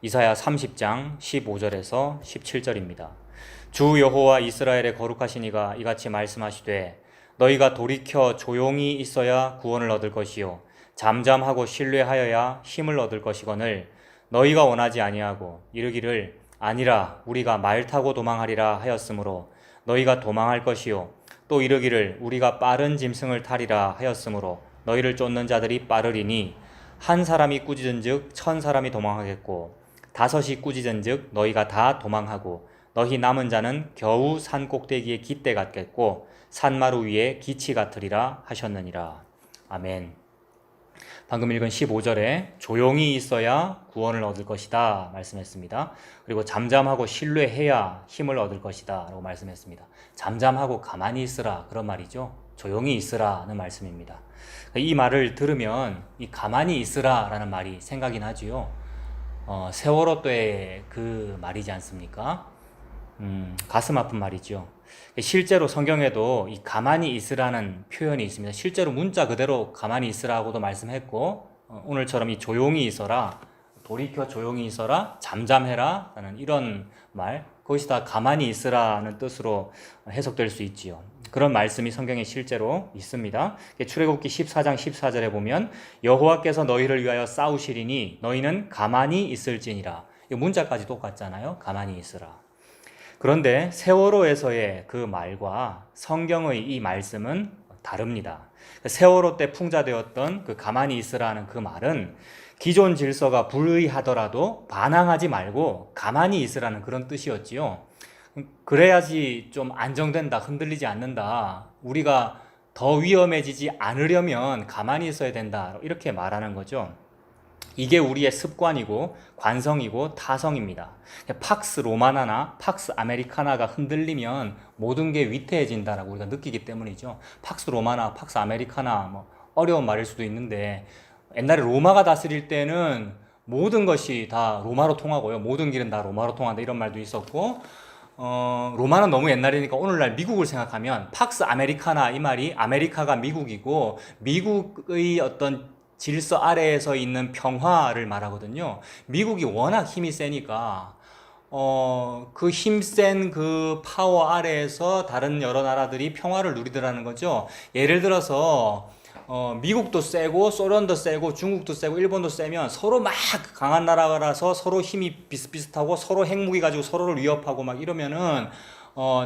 이사야 30장 15절에서 17절입니다. 주 여호와 이스라엘의 거룩하신 이가 이같이 말씀하시되 너희가 돌이켜 조용히 있어야 구원을 얻을 것이요 잠잠하고 신뢰하여야 힘을 얻을 것이거늘 너희가 원하지 아니하고 이르기를 아니라 우리가 말 타고 도망하리라 하였으므로 너희가 도망할 것이요 또 이르기를 우리가 빠른 짐승을 타리라 하였으므로 너희를 쫓는 자들이 빠르리니 한 사람이 꾸짖은즉 천 사람이 도망하겠고 다섯이 꾸짖은즉 너희가 다 도망하고 너희 남은 자는 겨우 산 꼭대기에 깃대 같겠고 산마루 위에 기치 같으리라 하셨느니라. 아멘. 방금 읽은 15절에 조용히 있어야 구원을 얻을 것이다 말씀했습니다. 그리고 잠잠하고 신뢰해야 힘을 얻을 것이다 라고 말씀했습니다. 잠잠하고 가만히 있으라 그런 말이죠. 조용히 있으라는 말씀입니다. 이 말을 들으면 이 가만히 있으라 라는 말이 생각이 나지요. 세월호 때 그 말이지 않습니까? 가슴 아픈 말이죠. 실제로 성경에도 이 가만히 있으라는 표현이 있습니다. 실제로 문자 그대로 가만히 있으라고도 말씀했고 오늘처럼 이 조용히 있어라, 돌이켜 조용히 있어라, 잠잠해라 라는 이런 말, 거기서 다 가만히 있으라는 뜻으로 해석될 수 있지요. 그런 말씀이 성경에 실제로 있습니다. 출애굽기 14장 14절에 보면 여호와께서 너희를 위하여 싸우시리니 너희는 가만히 있을지니라. 이 문자까지 똑같잖아요. 가만히 있으라. 그런데 세월호에서의 그 말과 성경의 이 말씀은 다릅니다. 세월호 때 풍자되었던 그 가만히 있으라는 그 말은 기존 질서가 불의하더라도 반항하지 말고 가만히 있으라는 그런 뜻이었지요. 그래야지 좀 안정된다, 흔들리지 않는다, 우리가 더 위험해지지 않으려면 가만히 있어야 된다, 이렇게 말하는 거죠. 이게 우리의 습관이고 관성이고 타성입니다. 팍스 로마나나 팍스 아메리카나가 흔들리면 모든 게 위태해진다라고 우리가 느끼기 때문이죠. 팍스 로마나, 팍스 아메리카나 뭐 어려운 말일 수도 있는데 옛날에 로마가 다스릴 때는 모든 것이 다 로마로 통하고요. 모든 길은 다 로마로 통한다 이런 말도 있었고 로마는 너무 옛날이니까 오늘날 미국을 생각하면 팍스 아메리카나 이 말이 아메리카가 미국이고 미국의 어떤 질서 아래에서 있는 평화를 말하거든요. 미국이 워낙 힘이 세니까 그 힘센 그 파워 아래에서 다른 여러 나라들이 평화를 누리더라는 거죠. 예를 들어서 미국도 세고 소련도 세고 중국도 세고 일본도 세면 서로 막 강한 나라라서 서로 힘이 비슷비슷하고 서로 핵무기 가지고 서로를 위협하고 막 이러면은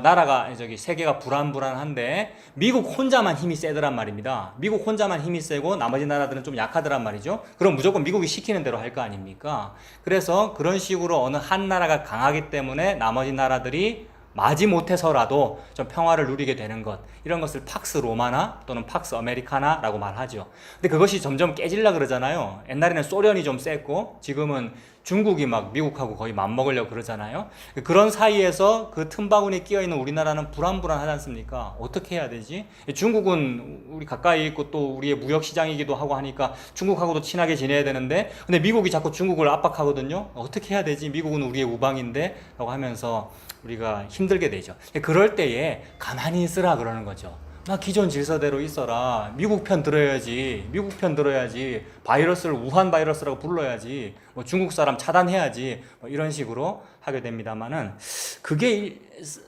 나라가 세계가 불안한데 미국 혼자만 힘이 세더란 말입니다. 미국 혼자만 힘이 세고 나머지 나라들은 좀 약하더란 말이죠. 그럼 무조건 미국이 시키는 대로 할 거 아닙니까? 그래서 그런 식으로 어느 한 나라가 강하기 때문에 나머지 나라들이 마지못해서라도 좀 평화를 누리게 되는 것, 이런 것을 팍스 로마나 또는 팍스 아메리카나라고 말하죠. 근데 그것이 점점 깨질라 그러잖아요. 옛날에는 소련이 좀 셌고 지금은 중국이 막 미국하고 거의 맞먹으려고 그러잖아요. 그런 사이에서 그 틈바구니에 끼어있는 우리나라는 불안하지 않습니까? 어떻게 해야 되지? 중국은 우리 가까이 있고 또 우리의 무역시장이기도 하고 하니까 중국하고도 친하게 지내야 되는데 근데 미국이 자꾸 중국을 압박하거든요. 어떻게 해야 되지? 미국은 우리의 우방인데 라고 하면서 우리가 힘들게 되죠. 그럴 때에 가만히 있으라 그러는 거죠. 막 기존 질서대로 있어라. 미국 편 들어야지. 미국 편 들어야지. 바이러스를 우한 바이러스라고 불러야지. 뭐 중국 사람 차단해야지. 뭐 이런 식으로 하게 됩니다만은 그게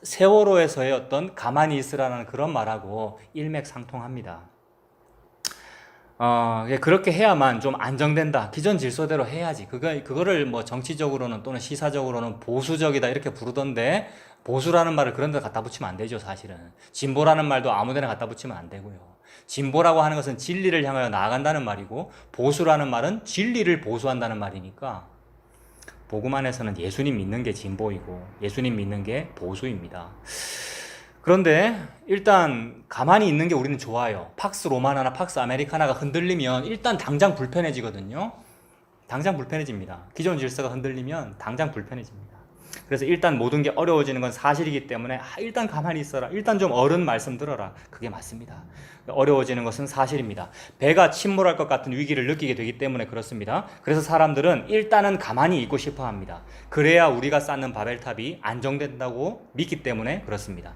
세월호에서의 어떤 가만히 있으라는 그런 말하고 일맥상통합니다. 그렇게 해야만 좀 안정된다. 기존 질서대로 해야지. 그거를 뭐 정치적으로는 또는 시사적으로는 보수적이다 이렇게 부르던데 보수라는 말을 그런 데 갖다 붙이면 안 되죠, 사실은. 진보라는 말도 아무 데나 갖다 붙이면 안 되고요. 진보라고 하는 것은 진리를 향하여 나아간다는 말이고 보수라는 말은 진리를 보수한다는 말이니까 복음 안에서는 예수님 믿는 게 진보이고 예수님 믿는 게 보수입니다. 그런데 일단 가만히 있는 게 우리는 좋아요. 팍스 로마나나 팍스 아메리카나가 흔들리면 일단 당장 불편해지거든요. 당장 불편해집니다. 기존 질서가 흔들리면 당장 불편해집니다. 그래서 일단 모든 게 어려워지는 건 사실이기 때문에 일단 가만히 있어라. 일단 좀 어른 말씀 들어라. 그게 맞습니다. 어려워지는 것은 사실입니다. 배가 침몰할 것 같은 위기를 느끼게 되기 때문에 그렇습니다. 그래서 사람들은 일단은 가만히 있고 싶어 합니다. 그래야 우리가 쌓는 바벨탑이 안정된다고 믿기 때문에 그렇습니다.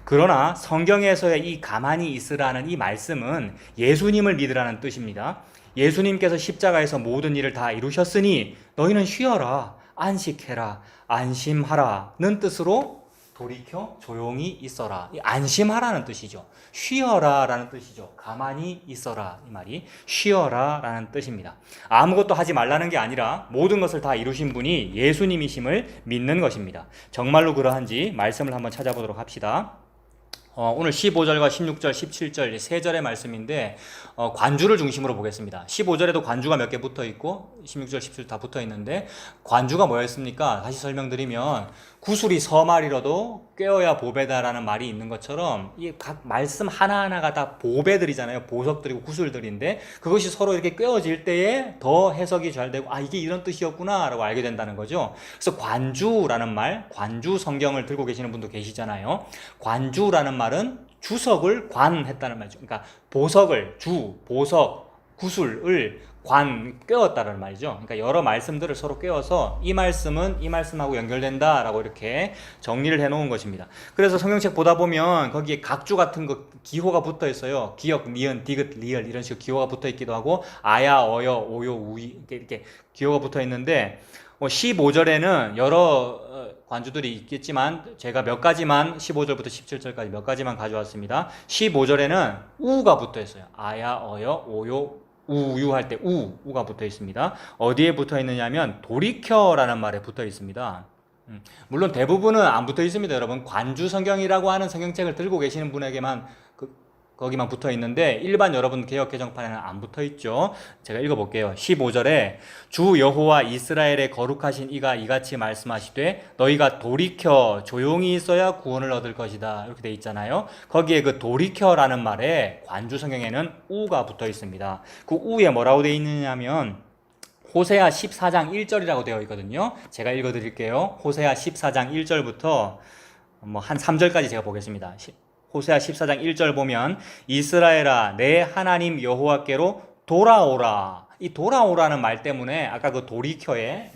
그러나 성경에서의 이 가만히 있으라는 이 말씀은 예수님을 믿으라는 뜻입니다. 예수님께서 십자가에서 모든 일을 다 이루셨으니 너희는 쉬어라. 안식해라, 안심하라는 뜻으로 돌이켜 조용히 있어라. 안심하라는 뜻이죠. 쉬어라라는 뜻이죠. 가만히 있어라, 이 말이 쉬어라라는 뜻입니다. 아무것도 하지 말라는 게 아니라 모든 것을 다 이루신 분이 예수님이심을 믿는 것입니다. 정말로 그러한지 말씀을 한번 찾아보도록 합시다. 오늘 15절과 16절, 17절 세 절의 말씀인데 관주를 중심으로 보겠습니다. 15절에도 관주가 몇 개 붙어 있고 16절, 17절 다 붙어 있는데 관주가 뭐였습니까? 다시 설명드리면 구슬이 서말이라도 꿰어야 보배다라는 말이 있는 것처럼 이 각 말씀 하나하나가 다 보배들이잖아요. 보석들이고 구슬들인데 그것이 서로 이렇게 꿰어질 때에 더 해석이 잘 되고 이게 이런 뜻이었구나 라고 알게 된다는 거죠. 그래서 관주라는 말, 관주 성경을 들고 계시는 분도 계시잖아요. 관주라는 말은 주석을 관했다는 말이죠. 그러니까 보석을 보석, 구슬을 꿰었다는 말이죠. 그러니까 여러 말씀들을 서로 꿰어서 이 말씀은 이 말씀하고 연결된다라고 이렇게 정리를 해놓은 것입니다. 그래서 성경책 보다 보면 거기에 각주 같은 거 기호가 붙어 있어요. 기역, 니은, 디귿, 리을 이런 식으로 기호가 붙어 있기도 하고 아야, 어여, 오요, 우이 이렇게 기호가 붙어 있는데 15절에는 여러 관주들이 있겠지만 제가 몇 가지만 15절부터 17절까지 몇 가지만 가져왔습니다. 15절에는 우가 붙어 있어요. 아야, 어여, 오요, 우유 할 때 우가 붙어 있습니다. 어디에 붙어 있느냐면 돌이켜라는 말에 붙어 있습니다. 물론 대부분은 안 붙어 있습니다. 여러분 관주 성경이라고 하는 성경책을 들고 계시는 분에게만 거기만 붙어 있는데 일반 여러분 개역 개정판에는 안 붙어 있죠. 제가 읽어볼게요. 15절에 주 여호와 이스라엘의 거룩하신 이가 이같이 말씀하시되 너희가 돌이켜 조용히 있어야 구원을 얻을 것이다. 이렇게 돼 있잖아요. 거기에 그 돌이켜라는 말에 관주 성경에는 우가 붙어 있습니다. 그 우에 뭐라고 돼 있느냐면 호세아 14장 1절이라고 되어 있거든요. 제가 읽어드릴게요. 호세아 14장 1절부터 한 3절까지 제가 보겠습니다. 호세아 14장 1절 보면 이스라엘아 내 하나님 여호와께로 돌아오라. 이 돌아오라는 말 때문에 아까 그 돌이켜에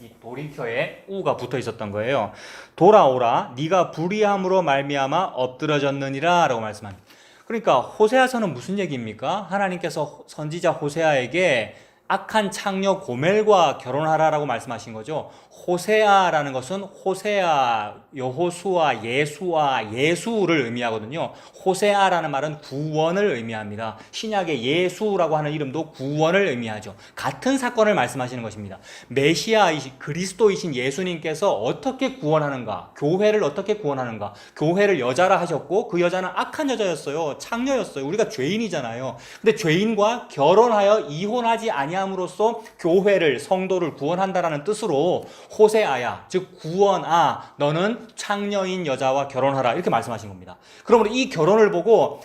우가 붙어 있었던 거예요. 돌아오라 네가 불의함으로 말미암아 엎드러졌느니라 라고 말씀합니다. 그러니까 호세아서는 무슨 얘기입니까? 하나님께서 선지자 호세아에게 악한 창녀 고멜과 결혼하라라고 말씀하신 거죠. 호세아라는 것은 호세아, 여호수아, 예수와 예수를 의미하거든요. 호세아라는 말은 구원을 의미합니다. 신약의 예수라고 하는 이름도 구원을 의미하죠. 같은 사건을 말씀하시는 것입니다. 메시아이신 그리스도이신 예수님께서 어떻게 구원하는가? 교회를 어떻게 구원하는가? 교회를 여자라 하셨고 그 여자는 악한 여자였어요. 창녀였어요. 우리가 죄인이잖아요. 근데 죄인과 결혼하여 이혼하지 아니함으로써 교회를 성도를 구원한다라는 뜻으로 호세아야, 즉 구원아, 너는 창녀인 여자와 결혼하라 이렇게 말씀하신 겁니다. 그러므로 이 결혼을 보고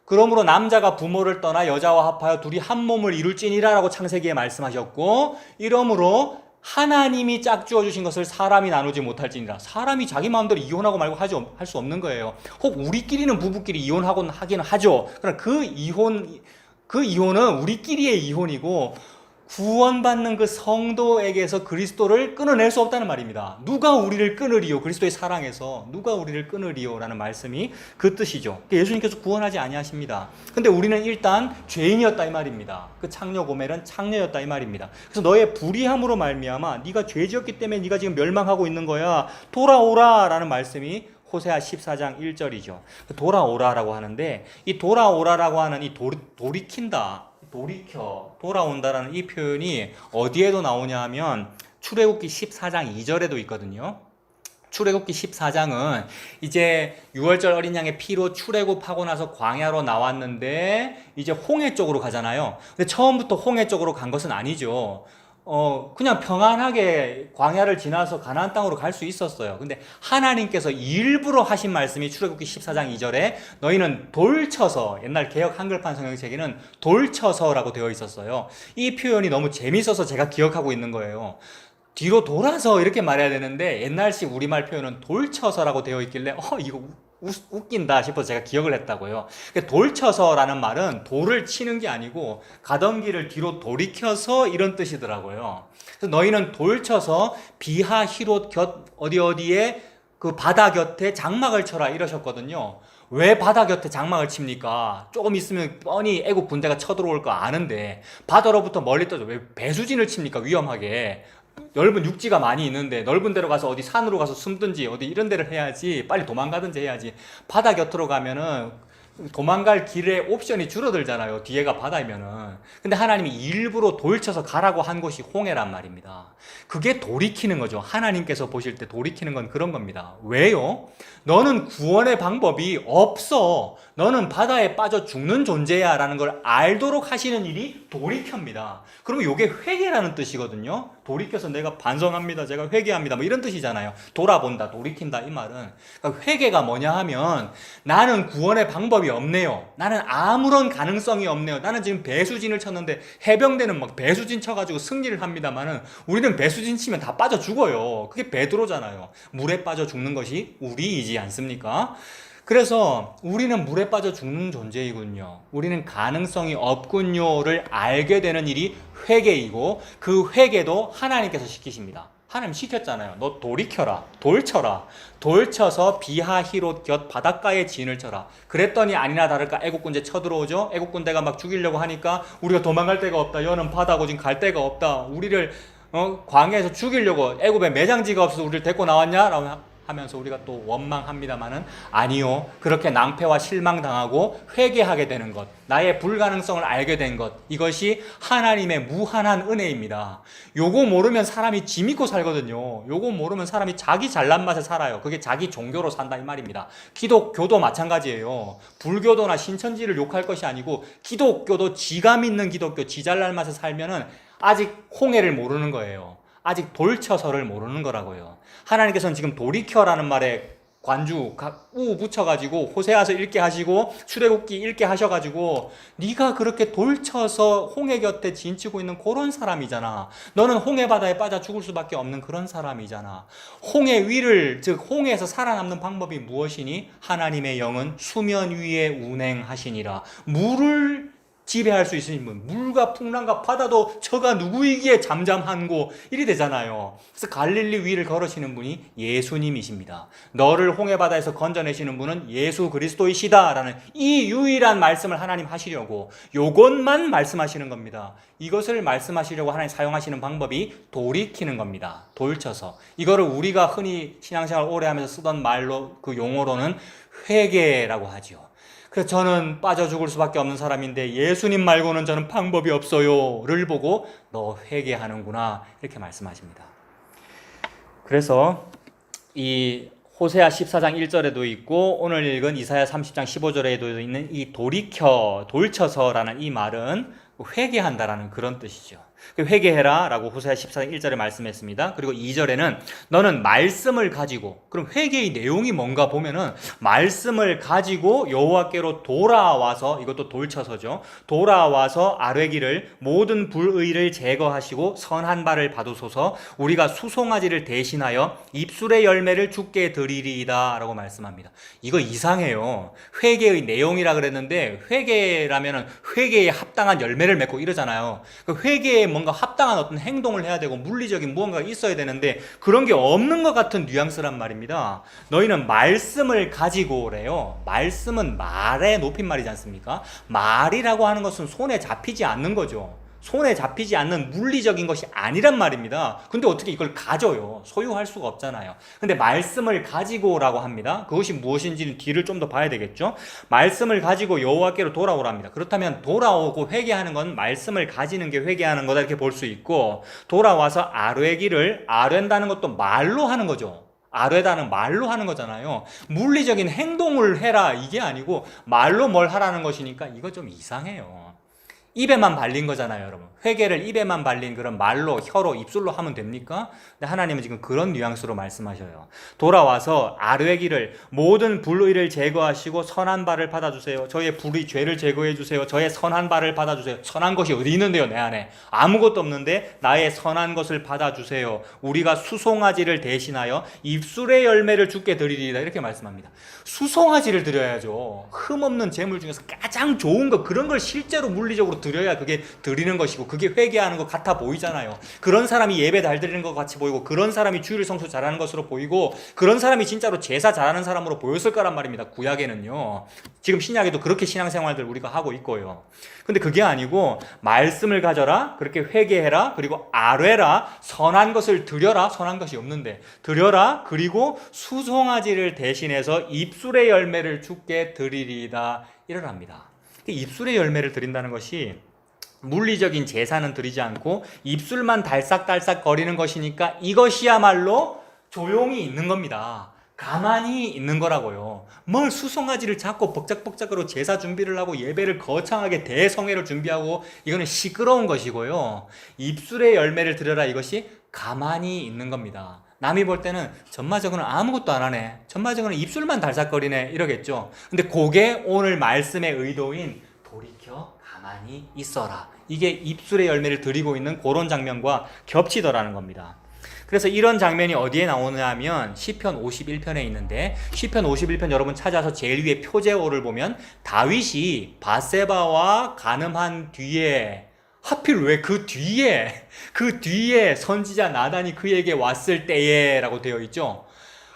그러므로 남자가 부모를 떠나 여자와 합하여 둘이 한 몸을 이룰지니라 라고 창세기에 말씀하셨고 이러므로 하나님이 짝지어 주신 것을 사람이 나누지 못할지니라. 사람이 자기 마음대로 이혼하고 말고 할 수 없는 거예요. 혹 우리끼리는 부부끼리 이혼하곤 하기는 하죠. 그러나 그 이혼은 우리끼리의 이혼이고 구원받는 그 성도에게서 그리스도를 끊어낼 수 없다는 말입니다. 누가 우리를 끊으리요? 그리스도의 사랑에서 누가 우리를 끊으리요? 라는 말씀이 그 뜻이죠. 예수님께서 구원하지 아니하십니다. 근데 우리는 일단 죄인이었다 이 말입니다. 그 창녀 고멜은 창녀였다 이 말입니다. 그래서 너의 불의함으로 말미암아 네가 죄지었기 때문에 네가 지금 멸망하고 있는 거야. 돌아오라 라는 말씀이 호세아 14장 1절이죠. 돌아오라라고 하는데 이 돌아오라라고 하는 이 돌이킨다. 돌아온다라는 이 표현이 어디에도 나오냐 하면 출애굽기 14장 2절에도 있거든요. 출애굽기 14장은 이제 6월절 어린 양의 피로 출애굽하고 나서 광야로 나왔는데 이제 홍해 쪽으로 가잖아요. 근데 처음부터 홍해 쪽으로 간 것은 아니죠. 그냥 평안하게 광야를 지나서 가나안 땅으로 갈 수 있었어요. 근데 하나님께서 일부러 하신 말씀이 출애굽기 14장 2절에 너희는 돌쳐서, 옛날 개역 한글판 성경책에는 돌쳐서라고 되어 있었어요. 이 표현이 너무 재밌어서 제가 기억하고 있는 거예요. 뒤로 돌아서 이렇게 말해야 되는데 옛날식 우리말 표현은 돌쳐서라고 되어 있길래 이거 웃긴다 싶어서 제가 기억을 했다고요. 돌쳐서라는 말은 돌을 치는 게 아니고 가던 길을 뒤로 돌이켜서 이런 뜻이더라고요. 그래서 너희는 돌쳐서 비하 히롯 어디에 그 바다 곁에 장막을 쳐라 이러셨거든요. 왜 바다 곁에 장막을 칩니까? 조금 있으면 뻔히 애국 군대가 쳐들어올 거 아는데 바다로부터 멀리 떠져 왜 배수진을 칩니까? 위험하게. 넓은 육지가 많이 있는데 넓은 데로 가서 어디 산으로 가서 숨든지 어디 이런 데를 해야지, 빨리 도망가든지 해야지. 바다 곁으로 가면은 도망갈 길에 옵션이 줄어들잖아요. 뒤에가 바다이면은. 근데 하나님이 일부러 돌쳐서 가라고 한 곳이 홍해란 말입니다. 그게 돌이키는 거죠. 하나님께서 보실 때 돌이키는 건 그런 겁니다. 왜요? 너는 구원의 방법이 없어. 너는 바다에 빠져 죽는 존재야 라는 걸 알도록 하시는 일이 돌이켜입니다. 그러면 이게 회개라는 뜻이거든요. 돌이켜서 내가 반성합니다, 제가 회개합니다, 뭐 이런 뜻이잖아요. 돌아본다, 돌이킨다, 이 말은. 그러니까 회개가 뭐냐 하면, 나는 구원의 방법이 없네요. 나는 아무런 가능성이 없네요. 나는 지금 배수진을 쳤는데 해병대는 막 배수진 쳐가지고 승리를 합니다만은 우리는 배수진 치면 다 빠져 죽어요. 그게 베드로잖아요. 물에 빠져 죽는 것이 우리이지 않습니까? 그래서 우리는 물에 빠져 죽는 존재이군요. 우리는 가능성이 없군요를 알게 되는 일이 회개이고, 그 회개도 하나님께서 시키십니다. 하나님 시켰잖아요. 너 돌이켜라, 돌쳐라, 돌쳐서 비하히롯 곁 바닷가에 진을 쳐라. 그랬더니 아니나 다를까 애국군대 쳐들어오죠. 애국군대가 막 죽이려고 하니까 우리가 도망갈 데가 없다, 여는 바다고 지금 갈 데가 없다, 우리를 광야에서 죽이려고, 애국에 매장지가 없어서 우리를 데리고 나왔냐? 라고 하면서 우리가 또 원망합니다마는, 아니요, 그렇게 낭패와 실망당하고 회개하게 되는 것, 나의 불가능성을 알게 된 것, 이것이 하나님의 무한한 은혜입니다. 요거 모르면 사람이 지 믿고 살거든요. 요거 모르면 사람이 자기 잘난 맛에 살아요. 그게 자기 종교로 산다 이 말입니다. 기독교도 마찬가지예요. 불교도나 신천지를 욕할 것이 아니고 기독교도 지가 믿는 기독교, 지 잘난 맛에 살면은 아직 홍해를 모르는 거예요. 아직 돌쳐서를 모르는 거라고요. 하나님께서는 지금 돌이켜라는 말에 관주 우 붙여가지고 호세아서 읽게 하시고 출애굽기 읽게 하셔가지고, 네가 그렇게 돌쳐서 홍해 곁에 진치고 있는 그런 사람이잖아. 너는 홍해 바다에 빠져 죽을 수밖에 없는 그런 사람이잖아. 홍해 위를, 즉 홍해에서 살아남는 방법이 무엇이니? 하나님의 영은 수면 위에 운행하시니라. 물을 지배할 수 있으신 분, 물과 풍랑과 바다도 저가 누구이기에 잠잠한고, 이리 되잖아요. 그래서 갈릴리 위를 걸으시는 분이 예수님이십니다. 너를 홍해바다에서 건져내시는 분은 예수 그리스도이시다 라는 이 유일한 말씀을 하나님 하시려고 요것만 말씀하시는 겁니다. 이것을 말씀하시려고 하나님 사용하시는 방법이 돌이키는 겁니다. 돌쳐서. 이거를 우리가 흔히 신앙생활 오래 하면서 쓰던 말로, 그 용어로는 회개라고 하죠. 그래서 저는 빠져 죽을 수밖에 없는 사람인데 예수님 말고는 저는 방법이 없어요를 보고 너 회개하는구나, 이렇게 말씀하십니다. 그래서 이 호세아 14장 1절에도 있고 오늘 읽은 이사야 30장 15절에도 있는 이 돌이켜, 돌쳐서라는 이 말은 회개한다라는 그런 뜻이죠. 회개해라 라고 호세아 14장 1절에 말씀했습니다. 그리고 2절에는 너는 말씀을 가지고, 그럼 회개의 내용이 뭔가 보면은 말씀을 가지고 여호와께로 돌아와서, 이것도 돌쳐서죠, 돌아와서 아뢰기를 모든 불의를 제거하시고 선한 바를 받으소서, 우리가 수송아지를 대신하여 입술의 열매를 주께 드리리이다 라고 말씀합니다. 이거 이상해요. 회개의 내용이라 그랬는데 회개라면은 회개에 합당한 열매를 맺고 이러잖아요. 그 회개에 뭔가 합당한 어떤 행동을 해야 되고 물리적인 무언가가 있어야 되는데 그런 게 없는 것 같은 뉘앙스란 말입니다. 너희는 말씀을 가지고래요. 말씀은 말의 높임말이지 않습니까? 말이라고 하는 것은 손에 잡히지 않는 거죠. 손에 잡히지 않는 물리적인 것이 아니란 말입니다. 근데 어떻게 이걸 가져요? 소유할 수가 없잖아요. 근데 말씀을 가지고라고 합니다. 그것이 무엇인지는 뒤를 좀 더 봐야 되겠죠. 말씀을 가지고 여호와께로 돌아오랍니다. 그렇다면 돌아오고 회개하는 건 말씀을 가지는 게 회개하는 거다, 이렇게 볼 수 있고, 돌아와서 아뢰기를, 아뢰다는 것도 말로 하는 거죠. 아뢰다는 말로 하는 거잖아요. 물리적인 행동을 해라 이게 아니고 말로 뭘 하라는 것이니까 이거 좀 이상해요. 입에만 발린 거잖아요, 여러분. 회개를 입에만 발린 그런 말로, 혀로, 입술로 하면 됩니까? 근데 하나님은 지금 그런 뉘앙스로 말씀하셔요. 돌아와서 아뢰기를, 모든 불의를 제거하시고 선한 바를 받아주세요. 저의 불의, 죄를 제거해 주세요. 저의 선한 바를 받아주세요. 선한 것이 어디 있는데요, 내 안에? 아무것도 없는데 나의 선한 것을 받아주세요. 우리가 수송아지를 대신하여 입술의 열매를 주께 드리리이다, 이렇게 말씀합니다. 수송아지를 드려야죠. 흠없는 재물 중에서 가장 좋은 거, 그런 걸 실제로 물리적으로 또 드려야 그게 드리는 것이고 그게 회개하는 것 같아 보이잖아요. 그런 사람이 예배 잘 드리는 것 같이 보이고 그런 사람이 주일 성수 잘하는 것으로 보이고 그런 사람이 진짜로 제사 잘하는 사람으로 보였을 거란 말입니다. 구약에는요. 지금 신약에도 그렇게 신앙생활들 우리가 하고 있고요. 근데 그게 아니고 말씀을 가져라, 그렇게 회개해라, 그리고 아뢰라, 선한 것을 드려라, 선한 것이 없는데 드려라, 그리고 수송아지를 대신해서 입술의 열매를 주께 드리리이다 이러랍니다. 입술의 열매를 드린다는 것이 물리적인 제사는 드리지 않고 입술만 달싹달싹 거리는 것이니까 이것이야말로 조용히 있는 겁니다. 가만히 있는 거라고요. 뭘 수송아지를 잡고 벅짝벅짝으로 제사 준비를 하고 예배를 거창하게 대성회를 준비하고 이거는 시끄러운 것이고요. 입술의 열매를 드려라 이것이 가만히 있는 겁니다. 남이 볼 때는 전마저거는 아무것도 안 하네, 전마저거는 입술만 달싹거리네 이러겠죠. 근데 그게 오늘 말씀의 의도인 돌이켜 가만히 있어라, 이게 입술의 열매를 드리고 있는 그런 장면과 겹치더라는 겁니다. 그래서 이런 장면이 어디에 나오느냐 하면 시편 51편에 있는데, 시편 51편 여러분 찾아서 제일 위에 표제어를 보면 다윗이 바세바와 간음한 뒤에, 하필 왜 그 뒤에 선지자 나단이 그에게 왔을 때에 라고 되어 있죠.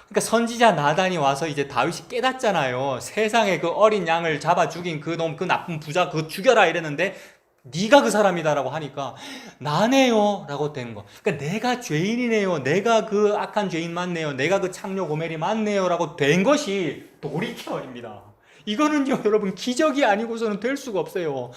그러니까 선지자 나단이 와서 이제 다윗이 깨닫잖아요. 세상에 그 어린 양을 잡아 죽인 그 놈, 그 나쁜 부자 그거 죽여라 이랬는데 네가 그 사람이다라고 하니까 나네요 라고 되는 거. 그러니까 내가 죄인이네요, 내가 그 악한 죄인 맞네요, 내가 그 창녀 고멜이 맞네요 라고 된 것이 돌이켜입니다. 이거는요 여러분 기적이 아니고서는 될 수가 없어요.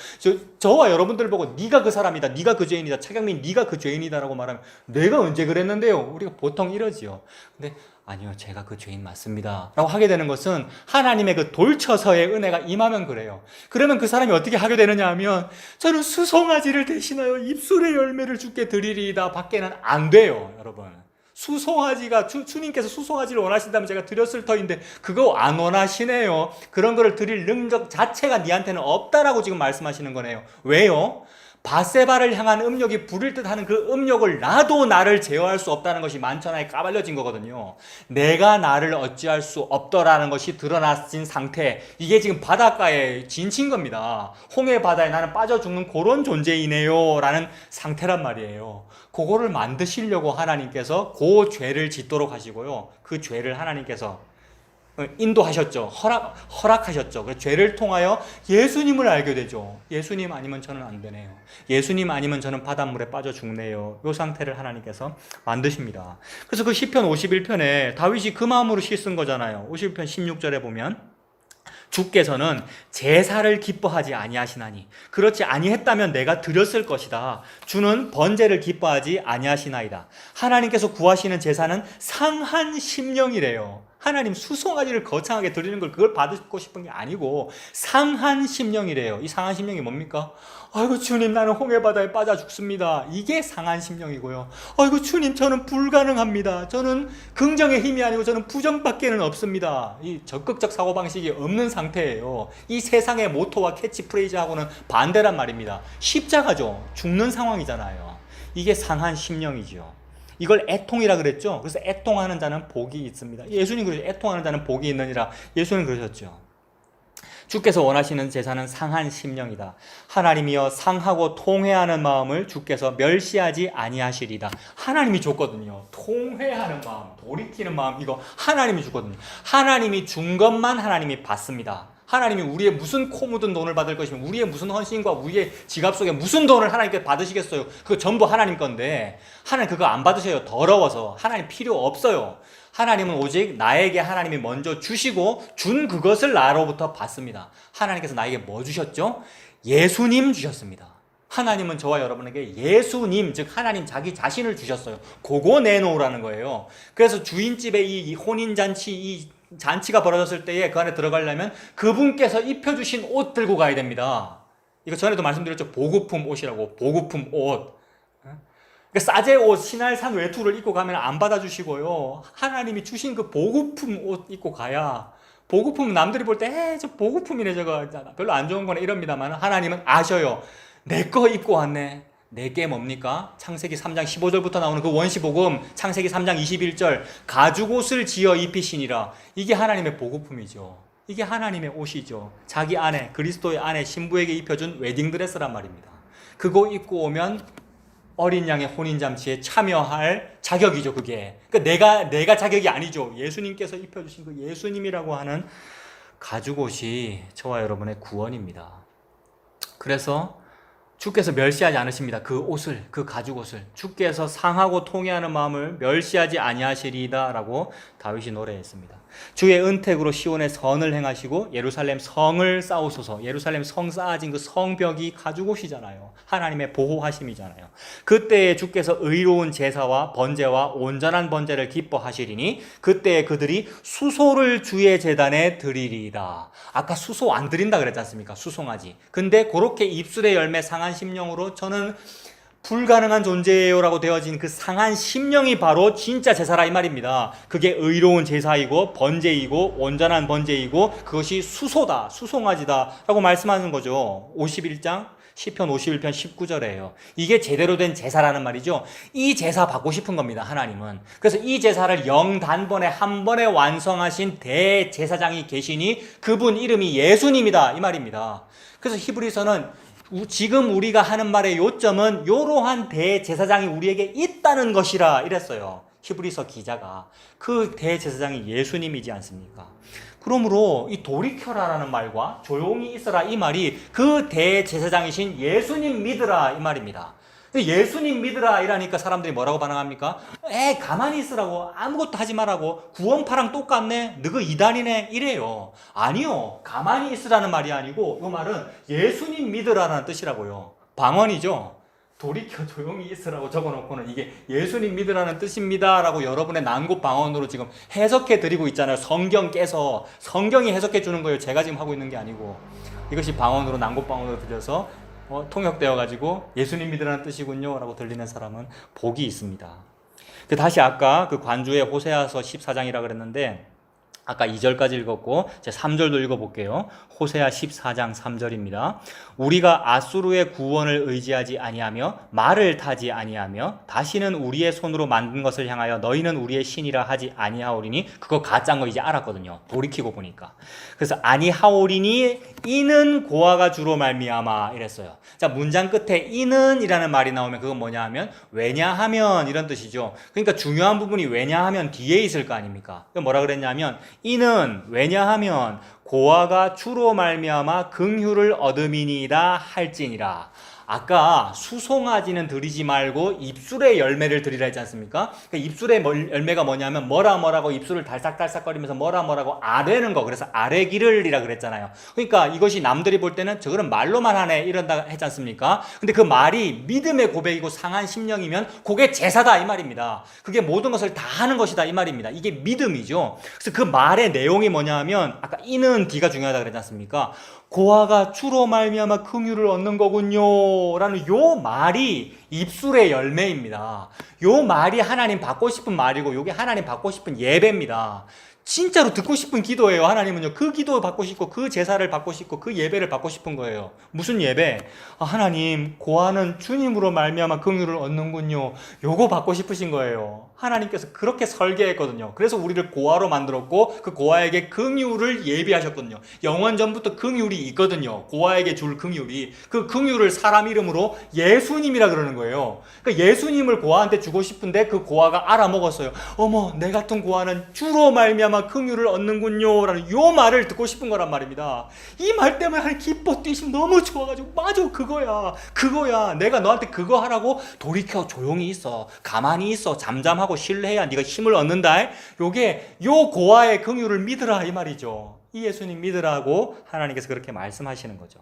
저와 여러분들 보고 네가 그 사람이다, 네가 그 죄인이다, 차경민 네가 그 죄인이다 라고 말하면 내가 언제 그랬는데요? 우리가 보통 이러지요. 근데 아니요 제가 그 죄인 맞습니다 라고 하게 되는 것은 하나님의 그 돌쳐서의 은혜가 임하면 그래요. 그러면 그 사람이 어떻게 하게 되느냐 하면 저는 수송아지를 대신하여 입술의 열매를 주께 드리리이다 밖에는 안 돼요. 여러분 수송아지가 주님께서 수송아지를 원하신다면 제가 드렸을 터인데 그거 안 원하시네요. 그런 거를 드릴 능력 자체가 니한테는 없다라고 지금 말씀하시는 거네요. 왜요? 바세바를 향한 음욕이 부릴 듯 하는 그 음욕을 나도 나를 제어할 수 없다는 것이 만천하에 까발려진 거거든요. 내가 나를 어찌할 수 없더라는 것이 드러나진 상태, 이게 지금 바닷가에 진친 겁니다. 홍해 바다에 나는 빠져 죽는 그런 존재이네요 라는 상태란 말이에요. 그거를 만드시려고 하나님께서 그 죄를 짓도록 하시고요, 그 죄를 하나님께서 인도하셨죠. 허락하셨죠. 그래서 죄를 통하여 예수님을 알게 되죠. 예수님 아니면 저는 안 되네요, 예수님 아니면 저는 바닷물에 빠져 죽네요. 이 상태를 하나님께서 만드십니다. 그래서 그 시편 51편에 다윗이 그 마음으로 시 쓴 거잖아요. 51편 16절에 보면 주께서는 제사를 기뻐하지 아니하시나니 그렇지 아니했다면 내가 드렸을 것이다. 주는 번제를 기뻐하지 아니하시나이다. 하나님께서 구하시는 제사는 상한 심령이래요. 하나님 수송아지를 거창하게 드리는 걸 그걸 받고 싶은 게 아니고 상한 심령이래요. 이 상한 심령이 뭡니까? 아이고 주님 나는 홍해바다에 빠져 죽습니다. 이게 상한 심령이고요. 아이고 주님 저는 불가능합니다. 저는 긍정의 힘이 아니고 저는 부정밖에는 없습니다. 이 적극적 사고방식이 없는 상태예요. 이 세상의 모토와 캐치프레이즈하고는 반대란 말입니다. 십자가죠. 죽는 상황이잖아요. 이게 상한 심령이죠. 이걸 애통이라 그랬죠. 그래서 애통하는 자는 복이 있습니다. 예수님 그러죠. 애통하는 자는 복이 있느니라. 예수님 그러셨죠. 주께서 원하시는 제사는 상한 심령이다. 하나님이여 상하고 통회하는 마음을 주께서 멸시하지 아니하시리다. 하나님이 줬거든요. 통회하는 마음, 돌이키는 마음, 이거 하나님이 줬거든요. 하나님이 준 것만 하나님이 받습니다. 하나님이 우리의 무슨 코 묻은 돈을 받을 것이면 우리의 무슨 헌신과 우리의 지갑 속에 무슨 돈을 하나님께 받으시겠어요? 그거 전부 하나님 건데 하나님 그거 안 받으셔요. 더러워서. 하나님 필요 없어요. 하나님은 오직 나에게 하나님이 먼저 주시고 준 그것을 나로부터 받습니다. 하나님께서 나에게 뭐 주셨죠? 예수님 주셨습니다. 하나님은 저와 여러분에게 예수님, 즉 하나님 자기 자신을 주셨어요. 그거 내놓으라는 거예요. 그래서 주인집에 이 혼인잔치, 이 잔치가 벌어졌을 때에 그 안에 들어가려면 그분께서 입혀주신 옷 들고 가야 됩니다. 이거 전에도 말씀드렸죠. 보급품 옷이라고. 보급품 옷. 그러니까 싸제 옷, 신할산 외투를 입고 가면 안 받아주시고요. 하나님이 주신 그 보급품 옷 입고 가야. 보급품은 남들이 볼 때 저 보급품이네 저거 별로 안 좋은 거네 이럽니다만 하나님은 아셔요. 내 거 입고 왔네. 내게 뭡니까? 창세기 3장 15절부터 나오는 그 원시복음, 창세기 3장 21절 가죽옷을 지어 입히시니라. 이게 하나님의 보급품이죠. 이게 하나님의 옷이죠. 자기 아내, 그리스도의 아내 신부에게 입혀준 웨딩드레스란 말입니다. 그거 입고 오면 어린 양의 혼인잔치에 참여할 자격이죠, 그게. 그러니까 내가 자격이 아니죠. 예수님께서 입혀주신 그 예수님이라고 하는 가죽옷이 저와 여러분의 구원입니다. 그래서 주께서 멸시하지 않으십니다. 그 옷을, 그 가죽옷을. 주께서 상하고 통회하는 마음을 멸시하지 아니하시리이다 라고 다윗이 노래했습니다. 주의 은택으로 시온의 선을 행하시고 예루살렘 성을 쌓으소서. 예루살렘 성 쌓아진 그 성벽이 가죽옷이잖아요. 하나님의 보호하심이잖아요. 그때에 주께서 의로운 제사와 번제와 온전한 번제를 기뻐하시리니 그때에 그들이 수소를 주의 제단에 드리리이다. 아까 수소 안 드린다 그랬지 않습니까? 수송아지. 근데 그렇게 입술의 열매 상한 심령으로 저는 불가능한 존재예요 라고 되어진 그 상한 심령이 바로 진짜 제사라 이 말입니다. 그게 의로운 제사이고 번제이고 온전한 번제이고 그것이 수소다, 수송아지다 라고 말씀하는 거죠. 51장 시편 51편 19절에요. 이게 제대로 된 제사라는 말이죠. 이 제사 받고 싶은 겁니다, 하나님은. 그래서 이 제사를 영단번에 한 번에 완성하신 대제사장이 계시니 그분 이름이 예수님이다 이 말입니다. 그래서 히브리서는 지금 우리가 하는 말의 요점은 이러한 대제사장이 우리에게 있다는 것이라 이랬어요. 히브리서 기자가. 그 대제사장이 예수님이지 않습니까? 그러므로 이 돌이켜라라는 말과 조용히 있어라 이 말이 그 대제사장이신 예수님 믿으라 이 말입니다. 예수님 믿으라 이라니까 사람들이 뭐라고 반응합니까? 가만히 있으라고, 아무것도 하지 말라고, 구원파랑 똑같네, 너그 이단이네 이래요. 아니요, 가만히 있으라는 말이 아니고 이 말은 예수님 믿으라라는 뜻이라고요. 방언이죠. 돌이켜 조용히 있으라고 적어놓고는 이게 예수님 믿으라는 뜻입니다 라고 여러분의 난곳 방언으로 지금 해석해 드리고 있잖아요. 성경 깨서 성경이 해석해 주는 거예요. 제가 지금 하고 있는 게 아니고. 이것이 방언으로, 난곳 방언으로 들려서 통역되어 가지고 예수님 믿으라는 뜻이군요 라고 들리는 사람은 복이 있습니다. 다시 아까 그 관주의 호세아서 14장이라 그랬는데 아까 2절까지 읽었고 이제 3절도 읽어볼게요. 호세아 14장 3절입니다. 우리가 아수르의 구원을 의지하지 아니하며 말을 타지 아니하며 다시는 우리의 손으로 만든 것을 향하여 너희는 우리의 신이라 하지 아니하오리니, 그거 가짜인 거 이제 알았거든요. 돌이키고 보니까. 그래서 아니하오리니 이는 고아가 주로 말미암아 이랬어요. 자, 문장 끝에 이는 이라는 말이 나오면 그건 뭐냐 하면 왜냐하면 이런 뜻이죠. 그러니까 중요한 부분이 왜냐하면 뒤에 있을 거 아닙니까? 뭐라 그랬냐면 이는 왜냐하면 고아가 주로 말미암아 긍휼을 얻음이니이다 할지니라. 아까 수송아지는 드리지 말고 입술의 열매를 드리라 했지 않습니까? 그러니까 입술의 열매가 뭐냐면 뭐라고 입술을 달싹달싹거리면서 뭐라고 아뢰는 거. 그래서 아뢰기를이라 그랬잖아요. 그러니까 이것이 남들이 볼 때는 저거는 말로만 하네 이런다 했지 않습니까? 근데 그 말이 믿음의 고백이고 상한 심령이면 그게 제사다 이 말입니다. 그게 모든 것을 다 하는 것이다 이 말입니다. 이게 믿음이죠. 그래서 그 말의 내용이 뭐냐면 아까 이는 D가 중요하다 그랬지 않습니까? 고아가 주로 말미암아 긍휼을 얻는 거군요 라는 요 말이 입술의 열매입니다. 요 말이 하나님 받고 싶은 말이고 요게 하나님 받고 싶은 예배입니다. 진짜로 듣고 싶은 기도예요. 하나님은요, 그 기도 받고 싶고 그 제사를 받고 싶고 그 예배를 받고 싶은 거예요. 무슨 예배? 하나님, 고아는 주님으로 말미암아 긍휼을 얻는군요. 요거 받고 싶으신 거예요. 하나님께서 그렇게 설계했거든요. 그래서 우리를 고아로 만들었고 그 고아에게 긍휼을 예비하셨거든요. 영원 전부터 긍휼이 있거든요. 고아에게 줄 긍휼이. 그 긍휼을 사람 이름으로 예수님이라 그러는 거예요. 그러니까 예수님을 고아한테 주고 싶은데 그 고아가 알아먹었어요. 어머, 내 같은 고아는 주로 말미암아 긍휼을 얻는군요 라는 요 말을 듣고 싶은 거란 말입니다. 이 말 때문에 하나님 기뻐 뛰시면 너무 좋아가지고 맞아, 그거야 내가 너한테 그거 하라고. 돌이켜 조용히 있어, 가만히 있어, 잠잠하고 신뢰해야 네가 힘을 얻는다. 요게 요 고아의 긍휼을 믿으라 이 말이죠. 이 예수님 믿으라고 하나님께서 그렇게 말씀하시는 거죠.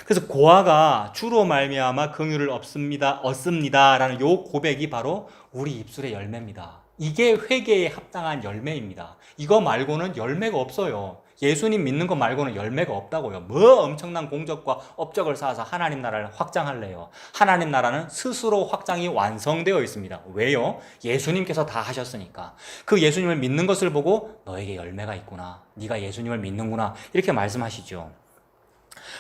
그래서 고아가 주로 말미암아 긍휼을 얻습니다 라는 요 고백이 바로 우리 입술의 열매입니다. 이게 회개에 합당한 열매입니다. 이거 말고는 열매가 없어요. 예수님 믿는 거 말고는 열매가 없다고요. 뭐 엄청난 공적과 업적을 쌓아서 하나님 나라를 확장할래요. 하나님 나라는 스스로 확장이 완성되어 있습니다. 왜요? 예수님께서 다 하셨으니까. 그 예수님을 믿는 것을 보고 너에게 열매가 있구나, 네가 예수님을 믿는구나 이렇게 말씀하시죠.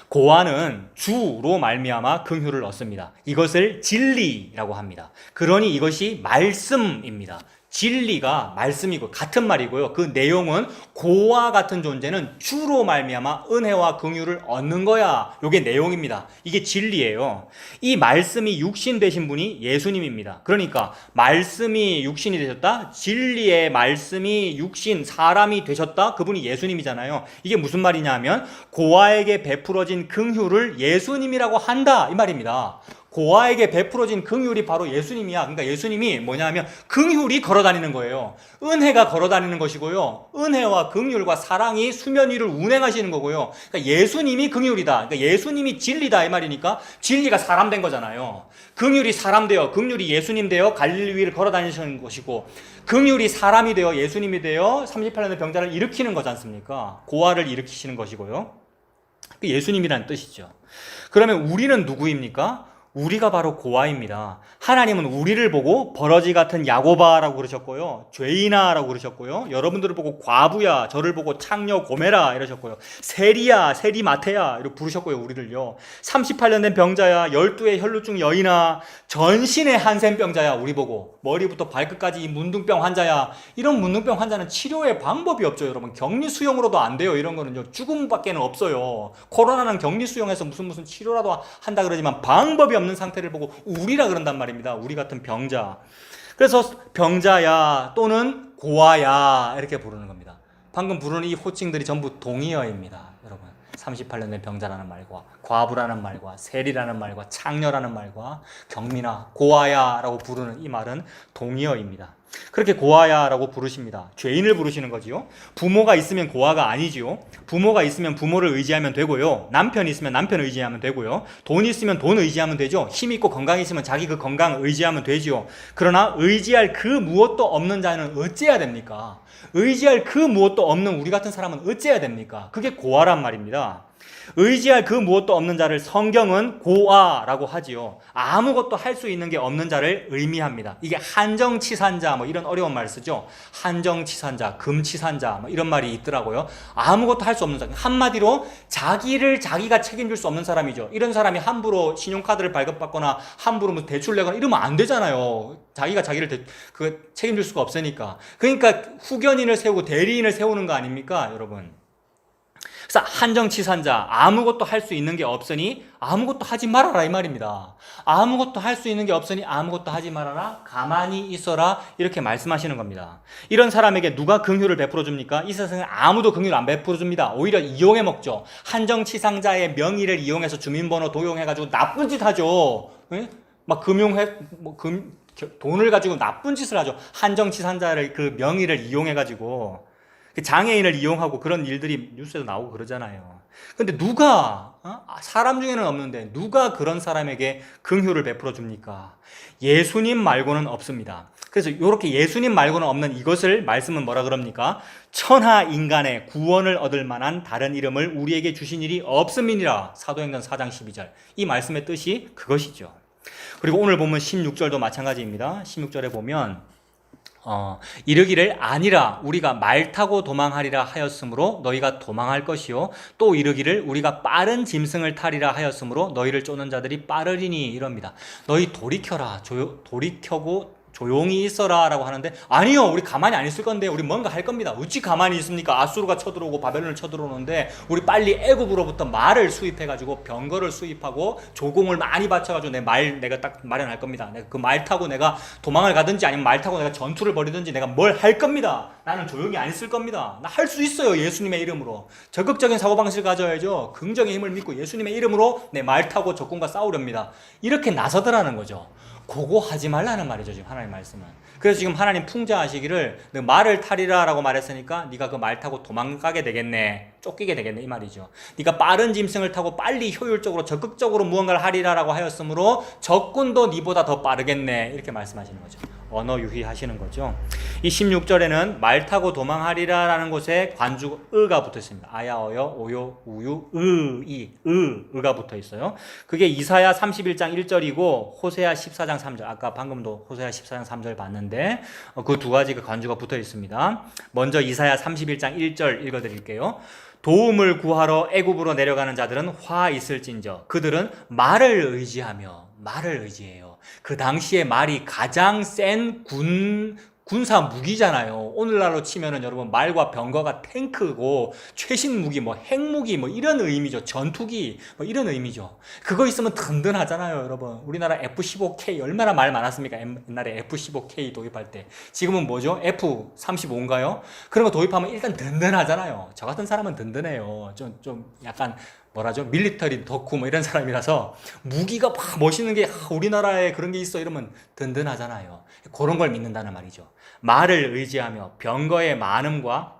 고아는 주로 말미암아 긍휼을 얻습니다. 이것을 진리라고 합니다. 그러니 이것이 말씀입니다. 진리가 말씀이고 같은 말이고요. 그 내용은 고와 같은 존재는 주로 말미암아 은혜와 긍휼을 얻는 거야. 이게 내용입니다. 이게 진리예요. 이 말씀이 육신 되신 분이 예수님입니다. 그러니까 말씀이 육신이 되셨다. 진리의 말씀이 육신 사람이 되셨다. 그분이 예수님이잖아요. 이게 무슨 말이냐면 고아에게 베풀어진 긍휼을 예수님이라고 한다 이 말입니다. 고아에게 베풀어진 긍휼이 바로 예수님이야. 그러니까 예수님이 뭐냐면 긍휼이 걸어다니는 거예요. 은혜가 걸어다니는 것이고요. 은혜와 긍휼과 사랑이 수면 위를 운행하시는 거고요. 그러니까 예수님이 긍휼이다. 그러니까 예수님이 진리다 이 말이니까 진리가 사람 된 거잖아요. 긍휼이 사람 되어 긍휼이 예수님 되어 갈릴리 위를 걸어다니시는 것이고 긍휼이 사람이 되어 예수님이 되어 38년의 병자를 일으키는 거지 않습니까? 고아를 일으키시는 것이고요. 예수님이라는 뜻이죠. 그러면 우리는 누구입니까? 우리가 바로 고아입니다. 하나님은 우리를 보고 버러지 같은 야고바라고 그러셨고요. 죄인아라고 그러셨고요. 여러분들을 보고 과부야, 저를 보고 창녀 고메라 이러셨고요. 세리야, 세리마테야 이렇게 부르셨고요. 우리를요. 38년 된 병자야, 12의 혈루증 여인아, 전신의 한센병자야 우리 보고 머리부터 발끝까지 이 문둥병 환자야. 이런 문둥병 환자는 치료의 방법이 없죠. 여러분 격리 수용으로도 안 돼요. 이런 거는요. 죽음밖에는 없어요. 코로나는 격리 수용해서 무슨 치료라도 한다 그러지만 방법이 없는 상태를 보고 우리라 그런단 말입니다. 우리 같은 병자. 그래서 병자야 또는 고아야 이렇게 부르는 겁니다. 방금 부르는 이 호칭들이 전부 동의어입니다. 여러분 38년 된 병자라는 말과 과부라는 말과 세리라는 말과 창녀라는 말과 경미나 고아야 라고 부르는 이 말은 동의어입니다. 그렇게 고아야 라고 부르십니다. 죄인을 부르시는 거지요. 부모가 있으면 고아가 아니지요. 부모가 있으면 부모를 의지하면 되고요. 남편이 있으면 남편을 의지하면 되고요. 돈이 있으면 돈 의지하면 되죠. 힘이 있고 건강이 있으면 자기 그 건강 의지하면 되지요. 그러나 의지할 그 무엇도 없는 자는 어찌해야 됩니까? 의지할 그 무엇도 없는 우리 같은 사람은 어찌해야 됩니까? 그게 고아란 말입니다. 의지할 그 무엇도 없는 자를 성경은 고아라고 하지요. 아무것도 할 수 있는 게 없는 자를 의미합니다. 이게 한정치산자 뭐 이런 어려운 말 쓰죠. 한정치산자, 금치산자 뭐 이런 말이 있더라고요. 아무것도 할 수 없는 자. 한마디로 자기를 자기가 책임질 수 없는 사람이죠. 이런 사람이 함부로 신용카드를 발급받거나 함부로 뭐 대출 내거나 이러면 안 되잖아요. 자기가 자기를 책임질 수가 없으니까. 그러니까 후견인을 세우고 대리인을 세우는 거 아닙니까, 여러분? 그래서 한정치산자, 아무것도 할 수 있는 게 없으니 아무것도 하지 말아라 이 말입니다. 아무것도 할 수 있는 게 없으니 아무것도 하지 말아라, 가만히 있어라 이렇게 말씀하시는 겁니다. 이런 사람에게 누가 긍휼을 베풀어 줍니까? 이 세상에 아무도 긍휼을 안 베풀어 줍니다. 오히려 이용해 먹죠. 한정치상자의 명의를 이용해서 주민번호 도용해가지고 나쁜 짓 하죠. 막 돈을 가지고 나쁜 짓을 하죠. 한정치산자를 그 명의를 이용해가지고 장애인을 이용하고 그런 일들이 뉴스에도 나오고 그러잖아요. 근데 누가 사람 중에는 없는데 누가 그런 사람에게 긍휼을 베풀어 줍니까? 예수님 말고는 없습니다. 그래서 이렇게 예수님 말고는 없는 이것을 말씀은 뭐라 그럽니까? 천하 인간의 구원을 얻을 만한 다른 이름을 우리에게 주신 일이 없음이니라. 사도행전 4장 12절. 이 말씀의 뜻이 그것이죠. 그리고 오늘 보면 16절도 마찬가지입니다. 16절에 보면 이르기를 아니라 우리가 말 타고 도망하리라 하였으므로 너희가 도망할 것이요 또 이르기를 우리가 빠른 짐승을 타리라 하였으므로 너희를 쫓는 자들이 빠르리니 이럽니다. 너희 돌이켜라 돌이켜고 조용히 있어라 라고 하는데 아니요 우리 가만히 안 있을 건데 우리 뭔가 할 겁니다. 어찌 가만히 있습니까? 아수르가 쳐들어오고 바벨론을 쳐들어오는데 우리 빨리 애굽으로부터 말을 수입해가지고 병거를 수입하고 조공을 많이 바쳐가지고 내가 딱 마련할 겁니다. 내가 그 말 타고 내가 도망을 가든지 아니면 말 타고 내가 전투를 벌이든지 내가 뭘 할 겁니다. 나는 조용히 안 있을 겁니다. 나 할 수 있어요. 예수님의 이름으로. 적극적인 사고방식을 가져야죠. 긍정의 힘을 믿고 예수님의 이름으로 내 말 타고 적군과 싸우렵니다. 이렇게 나서더라는 거죠. 그거 하지 말라는 말이죠. 지금 하나님 말씀은. 그래서 지금 하나님 풍자하시기를 너 말을 타리라 라고 말했으니까 네가 그 말 타고 도망가게 되겠네, 쫓기게 되겠네 이 말이죠. 네가 빠른 짐승을 타고 빨리 효율적으로 적극적으로 무언가를 하리라 라고 하였으므로 적군도 네보다 더 빠르겠네 이렇게 말씀하시는 거죠. 언어 유희하시는 거죠. 이 16절에는 말 타고 도망하리라 라는 곳에 관주 으가 붙어 있습니다. 아야, 어여, 오요, 우유, 으가 붙어 있어요. 그게 이사야 31장 1절이고 호세아 14장 3절. 아까 방금도 호세아 14장 3절 봤는데 그 두 가지가 관주가 붙어 있습니다. 먼저 이사야 31장 1절 읽어드릴게요. 도움을 구하러 애굽으로 내려가는 자들은 화 있을진저 그들은 말을 의지해요. 그 당시에 말이 가장 센 군사 무기잖아요. 오늘날로 치면은 여러분 말과 병거가 탱크고 최신 무기 뭐 핵무기 뭐 이런 의미죠. 전투기 뭐 이런 의미죠. 그거 있으면 든든하잖아요, 여러분. 우리나라 F-15K 얼마나 말 많았습니까? 옛날에 F-15K 도입할 때. 지금은 뭐죠? F-35인가요? 그런 거 도입하면 일단 든든하잖아요. 저 같은 사람은 든든해요. 좀 약간 뭐라죠? 밀리터리 덕후 뭐 이런 사람이라서 무기가 막 멋있는 게 우리나라에 그런 게 있어 이러면 든든하잖아요. 그런 걸 믿는다는 말이죠. 말을 의지하며 병거의 많음과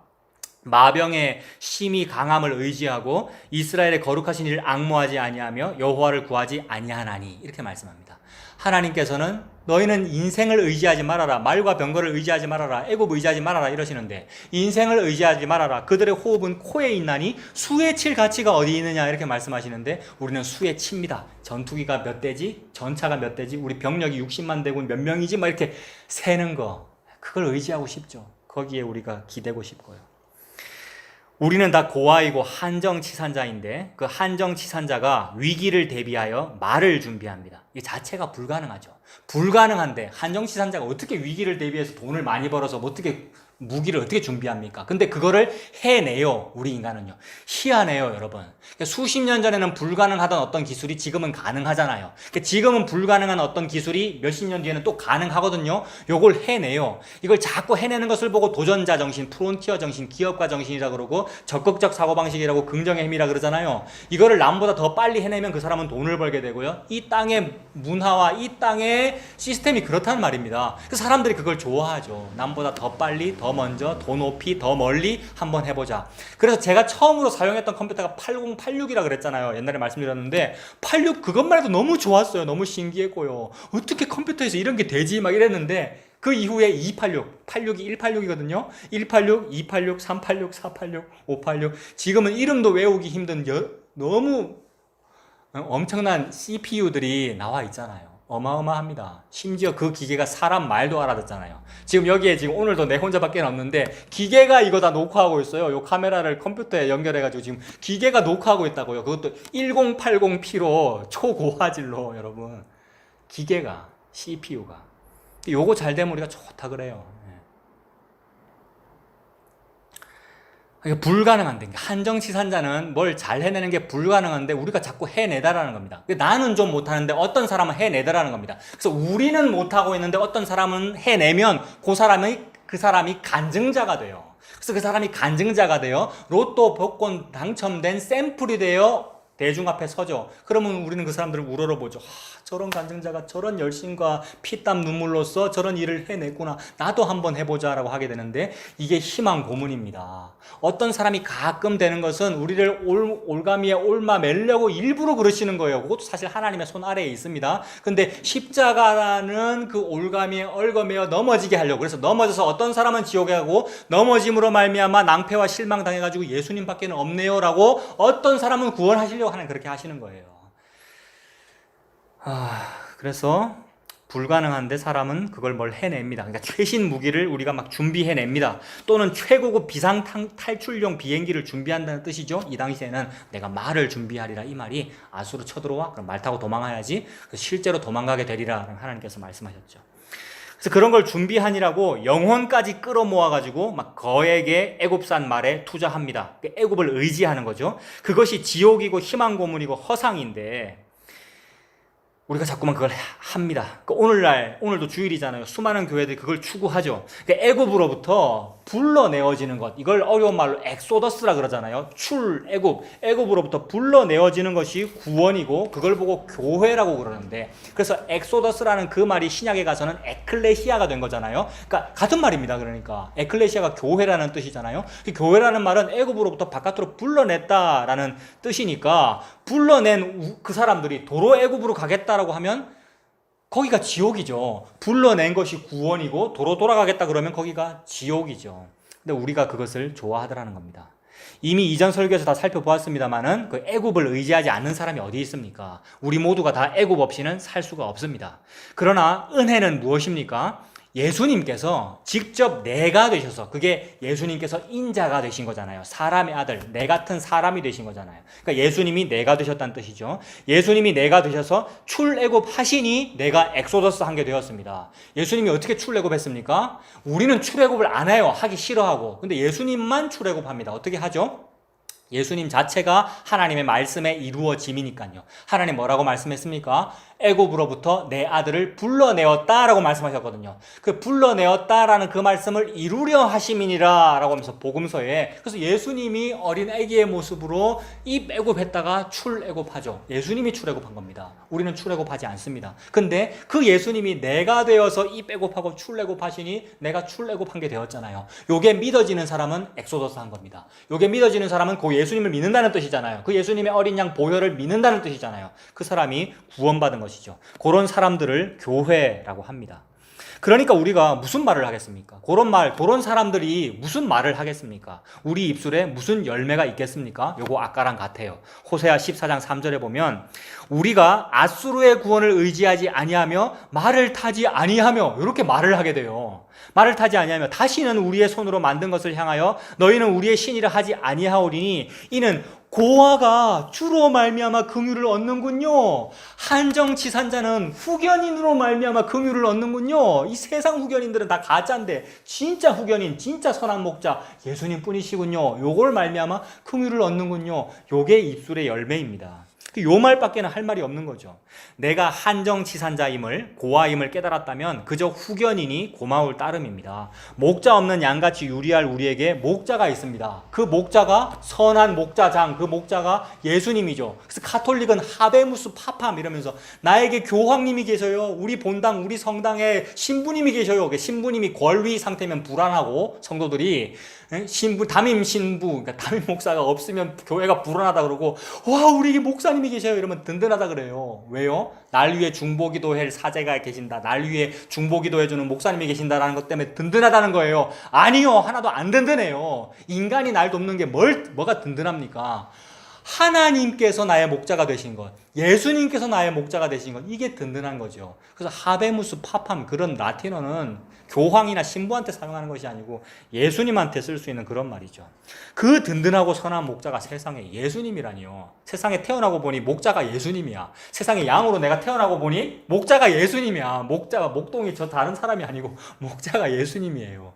마병의 심히 강함을 의지하고 이스라엘의 거룩하신 이를 앙모하지 아니하며 여호와를 구하지 아니하나니 이렇게 말씀합니다. 하나님께서는 너희는 인생을 의지하지 말아라. 말과 병거를 의지하지 말아라. 애굽 의지하지 말아라 이러시는데 인생을 의지하지 말아라. 그들의 호흡은 코에 있나니 수에 칠 가치가 어디 있느냐 이렇게 말씀하시는데 우리는 수에 칩니다. 전투기가 몇 대지? 전차가 몇 대지? 우리 병력이 60만 대군 몇 명이지? 막 이렇게 세는 거. 그걸 의지하고 싶죠. 거기에 우리가 기대고 싶고요. 우리는 다 고아이고 한정치산자인데 그 한정치산자가 위기를 대비하여 말을 준비합니다. 이 자체가 불가능하죠. 불가능한데 한정치산자가 어떻게 위기를 대비해서 돈을 많이 벌어서 어떻게 무기를 어떻게 준비합니까? 근데 그거를 해내요. 우리 인간은요. 희한해요, 여러분. 그러니까 수십 년 전에는 불가능하던 어떤 기술이 지금은 가능하잖아요. 그러니까 지금은 불가능한 어떤 기술이 몇십 년 뒤에는 또 가능하거든요. 요걸 해내요. 이걸 자꾸 해내는 것을 보고 도전자 정신, 프론티어 정신, 기업가 정신이라 그러고 적극적 사고방식이라고 긍정의 힘이라 그러잖아요. 이거를 남보다 더 빨리 해내면 그 사람은 돈을 벌게 되고요. 이 땅의 문화와 이 땅의 시스템이 그렇다는 말입니다. 그 사람들이 그걸 좋아하죠. 남보다 더 빨리, 더 먼저, 더 높이, 더 멀리 한번 해보자. 그래서 제가 처음으로 사용했던 컴퓨터가 8086이라 그랬잖아요. 옛날에 말씀드렸는데 86 그것만 해도 너무 좋았어요. 너무 신기했고요. 어떻게 컴퓨터에서 이런 게 되지? 막 이랬는데 그 이후에 286, 86이 186이거든요. 186, 286, 386, 486, 586 지금은 이름도 외우기 힘든 너무 엄청난 CPU들이 나와 있잖아요. 어마어마합니다. 심지어 그 기계가 사람 말도 알아듣잖아요. 지금 여기에 지금 오늘도 내 혼자밖에 없는데 기계가 이거 다 녹화하고 있어요. 요 카메라를 컴퓨터에 연결해가지고 지금 기계가 녹화하고 있다고요. 그것도 1080p로 초고화질로 여러분. 기계가 CPU가 요거 잘 되면 우리가 좋다 그래요. 불가능한데 한정치산자는 뭘 잘 해내는 게 불가능한데 우리가 자꾸 해내다라는 겁니다. 나는 좀 못하는데 어떤 사람은 해내더라는 겁니다. 그래서 우리는 못하고 있는데 어떤 사람은 해내면 그 사람이 간증자가 돼요. 그래서 그 사람이 간증자가 돼요. 로또 복권 당첨된 샘플이 되어 대중 앞에 서죠. 그러면 우리는 그 사람들을 우러러보죠. 저런 간증자가 저런 열심과 피땀 눈물로써 저런 일을 해냈구나. 나도 한번 해보자 라고 하게 되는데 이게 희망 고문입니다. 어떤 사람이 가끔 되는 것은 우리를 올가미에 옮아 매려고 일부러 그러시는 거예요. 그것도 사실 하나님의 손 아래에 있습니다. 근데 십자가라는 그 올가미에 얽어매어 넘어지게 하려고. 그래서 넘어져서 어떤 사람은 지옥에 가고 넘어짐으로 말미암아 낭패와 실망 당해가지고 예수님밖에는 없네요 라고 어떤 사람은 구원하시려고 하는 그렇게 하시는 거예요. 그래서 불가능한데 사람은 그걸 뭘 해냅니다. 그러니까 최신 무기를 우리가 막 준비해냅니다. 또는 최고급 비상 탈출용 비행기를 준비한다는 뜻이죠. 이 당시에는 내가 말을 준비하리라 이 말이 아수로 쳐들어와? 그럼 말 타고 도망가야지. 실제로 도망가게 되리라 하나님께서 말씀하셨죠. 그래서 그런 걸 준비하니라고 영혼까지 끌어모아가지고 막 거액의 애굽산 말에 투자합니다. 애굽을 의지하는 거죠. 그것이 지옥이고 희망 고문이고 허상인데 우리가 자꾸만 그걸 합니다. 오늘도 주일이잖아요. 수많은 교회들이 그걸 추구하죠. 애굽으로부터 불러내어지는 것, 이걸 어려운 말로 엑소더스라 그러잖아요. 애굽으로부터 불러내어지는 것이 구원이고 그걸 보고 교회라고 그러는데 그래서 엑소더스라는 그 말이 신약에 가서는 에클레시아가 된 거잖아요. 그러니까 같은 말입니다. 그러니까 에클레시아가 교회라는 뜻이잖아요. 교회라는 말은 애굽으로부터 바깥으로 불러냈다라는 뜻이니까 불러낸 그 사람들이 도로 애굽으로 가겠다라고 하면 거기가 지옥이죠. 불러낸 것이 구원이고 도로 돌아가겠다 그러면 거기가 지옥이죠. 근데 우리가 그것을 좋아하더라는 겁니다. 이미 이전 설교에서 다 살펴보았습니다만은 그 애굽을 의지하지 않는 사람이 어디 있습니까? 우리 모두가 다 애굽 없이는 살 수가 없습니다. 그러나 은혜는 무엇입니까? 예수님께서 직접 내가 되셔서, 그게 예수님께서 인자가 되신 거잖아요. 사람의 아들, 내 같은 사람이 되신 거잖아요. 그러니까 예수님이 내가 되셨다는 뜻이죠. 예수님이 내가 되셔서 출애굽하시니 내가 엑소더스 한 게 되었습니다. 예수님이 어떻게 출애굽했습니까? 우리는 출애굽을 안 해요. 하기 싫어하고. 근데 예수님만 출애굽합니다. 어떻게 하죠? 예수님 자체가 하나님의 말씀에 이루어짐이니까요. 하나님 뭐라고 말씀했습니까? 애굽으로부터 내 아들을 불러내었다라고 말씀하셨거든요. 그 불러내었다라는 그 말씀을 이루려 하심이니라 라고 하면서 복음서에, 그래서 예수님이 어린 아기의 모습으로 입애굽했다가 출애굽하죠. 예수님이 출애굽한 겁니다. 우리는 출애굽하지 않습니다. 근데 그 예수님이 내가 되어서 입애굽하고 출애굽하시니 내가 출애굽한 게 되었잖아요. 요게 믿어지는 사람은 엑소더스 한 겁니다. 요게 믿어지는 사람은 그 예수님을 믿는다는 뜻이잖아요. 그 예수님의 어린 양 보혈을 믿는다는 뜻이잖아요. 그 사람이 구원받은 것이죠. 그런 사람들을 교회라고 합니다. 그러니까 우리가 무슨 말을 하겠습니까? 그런 사람들이 무슨 말을 하겠습니까? 우리 입술에 무슨 열매가 있겠습니까? 요거 아까랑 같아요. 호세아 14장 3절에 보면 우리가 앗수르의 구원을 의지하지 아니하며 말을 타지 아니하며 이렇게 말을 하게 돼요. 말을 타지 아니하며 다시는 우리의 손으로 만든 것을 향하여 너희는 우리의 신이라 하지 아니하오리니 이는 고아가 주로 말미암아 긍휼을 얻는군요. 한정치산자는 후견인으로 말미암아 긍휼을 얻는군요. 이 세상 후견인들은 다 가짜인데 진짜 후견인, 진짜 선한 목자 예수님 뿐이시군요. 요걸 말미암아 긍휼을 얻는군요. 요게 입술의 열매입니다. 요 말밖에는 할 말이 없는 거죠. 내가 한정치산자임을, 고아임을 깨달았다면 그저 후견인이 고마울 따름입니다. 목자 없는 양같이 유리할 우리에게 목자가 있습니다. 그 목자가 선한 목자장, 그 목자가 예수님이죠. 그래서 가톨릭은 하베무스 파팜 이러면서 나에게 교황님이 계셔요. 우리 본당, 우리 성당에 신부님이 계셔요. 신부님이 권위 상태면 불안하고 성도들이 담임 신부, 그러니까 담임 목사가 없으면 교회가 불안하다 그러고, 와, 우리 목사님이 계셔요. 이러면 든든하다 그래요. 왜요? 날 위해 중보기도할 사제가 계신다. 날 위해 중보기도 해주는 목사님이 계신다라는 것 때문에 든든하다는 거예요. 아니요. 하나도 안 든든해요. 인간이 날 돕는 게 뭐가 든든합니까? 하나님께서 나의 목자가 되신 것, 예수님께서 나의 목자가 되신 것, 이게 든든한 거죠. 그래서 하베무스 파팜 그런 라틴어는 교황이나 신부한테 사용하는 것이 아니고 예수님한테 쓸 수 있는 그런 말이죠. 그 든든하고 선한 목자가 세상에 예수님이라니요. 세상에 태어나고 보니 목자가 예수님이야. 세상에 양으로 내가 태어나고 보니 목자가 예수님이야. 목자가 목동이 저 다른 사람이 아니고 목자가 예수님이에요.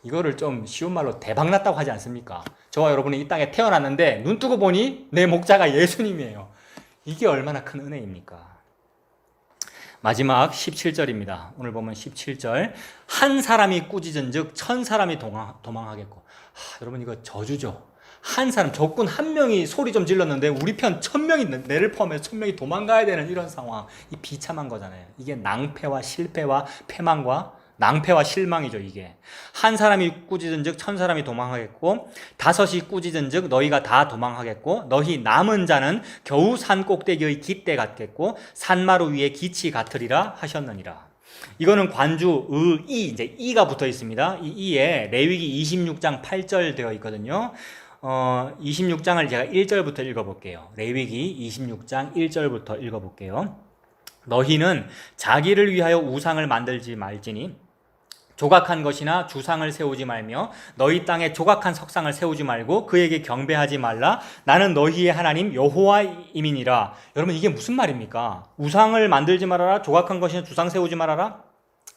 이거를 좀 쉬운 말로 대박났다고 하지 않습니까? 저와 여러분이 이 땅에 태어났는데 눈 뜨고 보니 내 목자가 예수님이에요. 이게 얼마나 큰 은혜입니까? 마지막 17절입니다. 오늘 보면 17절. 한 사람이 꾸짖은즉 천 사람이 도망하겠고. 여러분 이거 저주죠. 한 사람, 적군 한 명이 소리 좀 질렀는데 우리 편 1000명이, 내를 포함해서 1000명이 도망가야 되는 이런 상황. 이 비참한 거잖아요. 이게 낭패와 실패와 패망과 낭패와 실망이죠. 이게 한 사람이 꾸짖은즉 천 사람이 도망하겠고 다섯이 꾸짖은즉 너희가 다 도망하겠고 너희 남은 자는 겨우 산 꼭대기의 깃대 같겠고 산마루 위에 깃이 같으리라 하셨느니라. 이거는 관주 의 이제 이가 붙어 있습니다. 이 이에 레위기 26장 8절 되어 있거든요. 26장을 제가 1절부터 읽어볼게요. 레위기 26장 1절부터 읽어볼게요. 너희는 자기를 위하여 우상을 만들지 말지니 조각한 것이나 주상을 세우지 말며 너희 땅에 조각한 석상을 세우지 말고 그에게 경배하지 말라. 나는 너희의 하나님 여호와임이니라. 여러분 이게 무슨 말입니까? 우상을 만들지 말아라. 조각한 것이나 주상 세우지 말아라.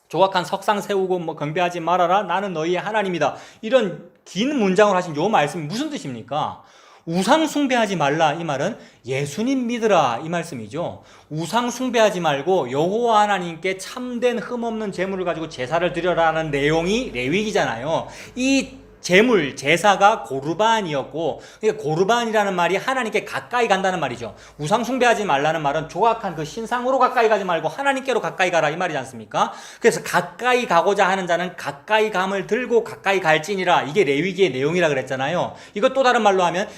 조각한 석상 세우고 경배하지 말아라. 나는 너희의 하나님이다. 이런 긴 문장을 하신 요 말씀이 무슨 뜻입니까? 우상 숭배하지 말라 이 말은 예수님 믿으라 이 말씀이죠. 우상 숭배하지 말고 여호와 하나님께 참된 흠없는 제물을 가지고 제사를 드려라는 내용이 레위기잖아요. 이 제물, 제사가 고르반이었고, 그러니까 고르반이라는 말이 하나님께 가까이 간다는 말이죠. 우상 숭배하지 말라는 말은 조각한 그 신상으로 가까이 가지 말고 하나님께로 가까이 가라 이 말이지 않습니까? 그래서 가까이 가고자 하는 자는 가까이 감을 들고 가까이 갈지니라. 이게 레위기의 내용이라 그랬잖아요. 이거 또 다른 말로 하면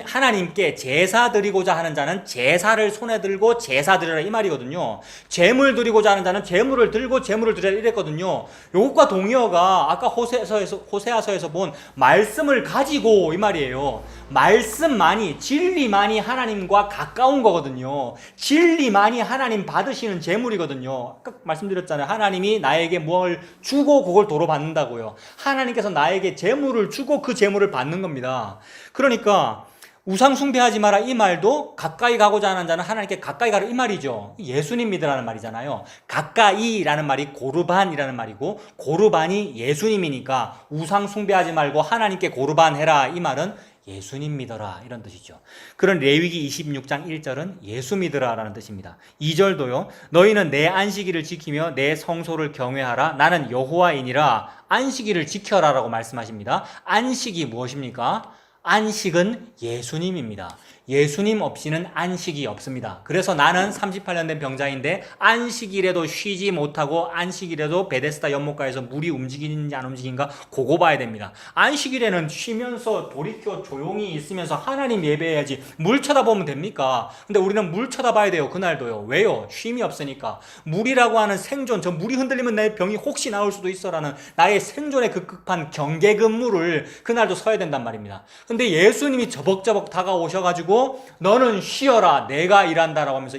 하나님께 제사 드리고자 하는 자는 제사를 손에 들고 제사 드려라 이 말이거든요. 제물 드리고자 하는 자는 제물을 들고 제물을 드려라 이랬거든요. 이것과 동의어가 아까 호세아서에서 성서에서 본 말씀을 가지고 이 말이에요. 말씀만이, 진리만이 하나님과 가까운 거거든요. 진리만이 하나님 받으시는 재물이거든요. 아까 말씀드렸잖아요. 하나님이 나에게 뭘 주고 그걸 도로 받는다고요. 하나님께서 나에게 재물을 주고 그 재물을 받는 겁니다. 그러니까 우상 숭배하지 마라 이 말도 가까이 가고자 하는 자는 하나님께 가까이 가라 이 말이죠. 예수님 믿으라는 말이잖아요. 가까이라는 말이 고르반이라는 말이고 고르반이 예수님이니까 우상 숭배하지 말고 하나님께 고르반해라 이 말은 예수님 믿어라 이런 뜻이죠. 그런 레위기 26장 1절은 예수 믿으라라는 뜻입니다. 2절도요. 너희는 내 안식일을 지키며 내 성소를 경외하라. 나는 여호와이니라. 안식일을 지켜라라고 말씀하십니다. 안식이 무엇입니까? 안식은 예수님입니다. 예수님 없이는 안식이 없습니다. 그래서 나는 38년 된 병자인데 안식일에도 쉬지 못하고 안식일에도 베데스다 연못가에서 물이 움직이는지 안 움직이는가 그거 봐야 됩니다. 안식일에는 쉬면서 돌이켜 조용히 있으면서 하나님 예배해야지 물 쳐다보면 됩니까? 근데 우리는 물 쳐다봐야 돼요. 그날도요. 왜요? 쉼이 없으니까. 물이라고 하는 생존, 저 물이 흔들리면 내 병이 혹시 나올 수도 있어라는 나의 생존의 급급한 경계 근무를 그날도 서야 된단 말입니다. 근데 예수님이 저벅저벅 다가오셔가지고 너는 쉬어라 내가 일한다라고 하면서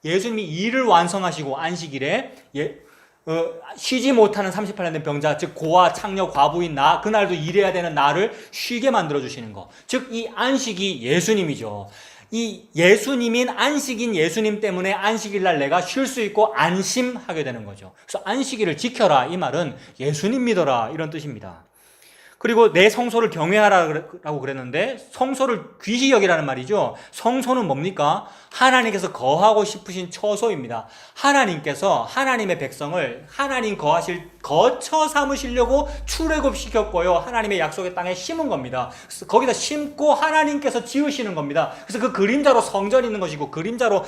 예수님이 일을 완성하시고 안식일에 쉬지 못하는 38년 된 병자 즉 고아 창녀 과부인 나 그날도 일해야 되는 나를 쉬게 만들어주시는 거 즉 이 안식이 예수님이죠. 이 예수님인 안식인 예수님 때문에 안식일날 내가 쉴 수 있고 안심하게 되는 거죠. 그래서 안식일을 지켜라 이 말은 예수님 믿어라 이런 뜻입니다. 그리고 내 성소를 경외하라고 그랬는데 성소를 귀히 여기라는 말이죠. 성소는 뭡니까? 하나님께서 거하고 싶으신 처소입니다. 하나님께서 하나님의 백성을 하나님 거하실 거처 삼으시려고 출애굽시켰고요. 하나님의 약속의 땅에 심은 겁니다. 그래서 거기다 심고 하나님께서 지으시는 겁니다. 그래서 그 그림자로 성전이 있는 것이고 그림자로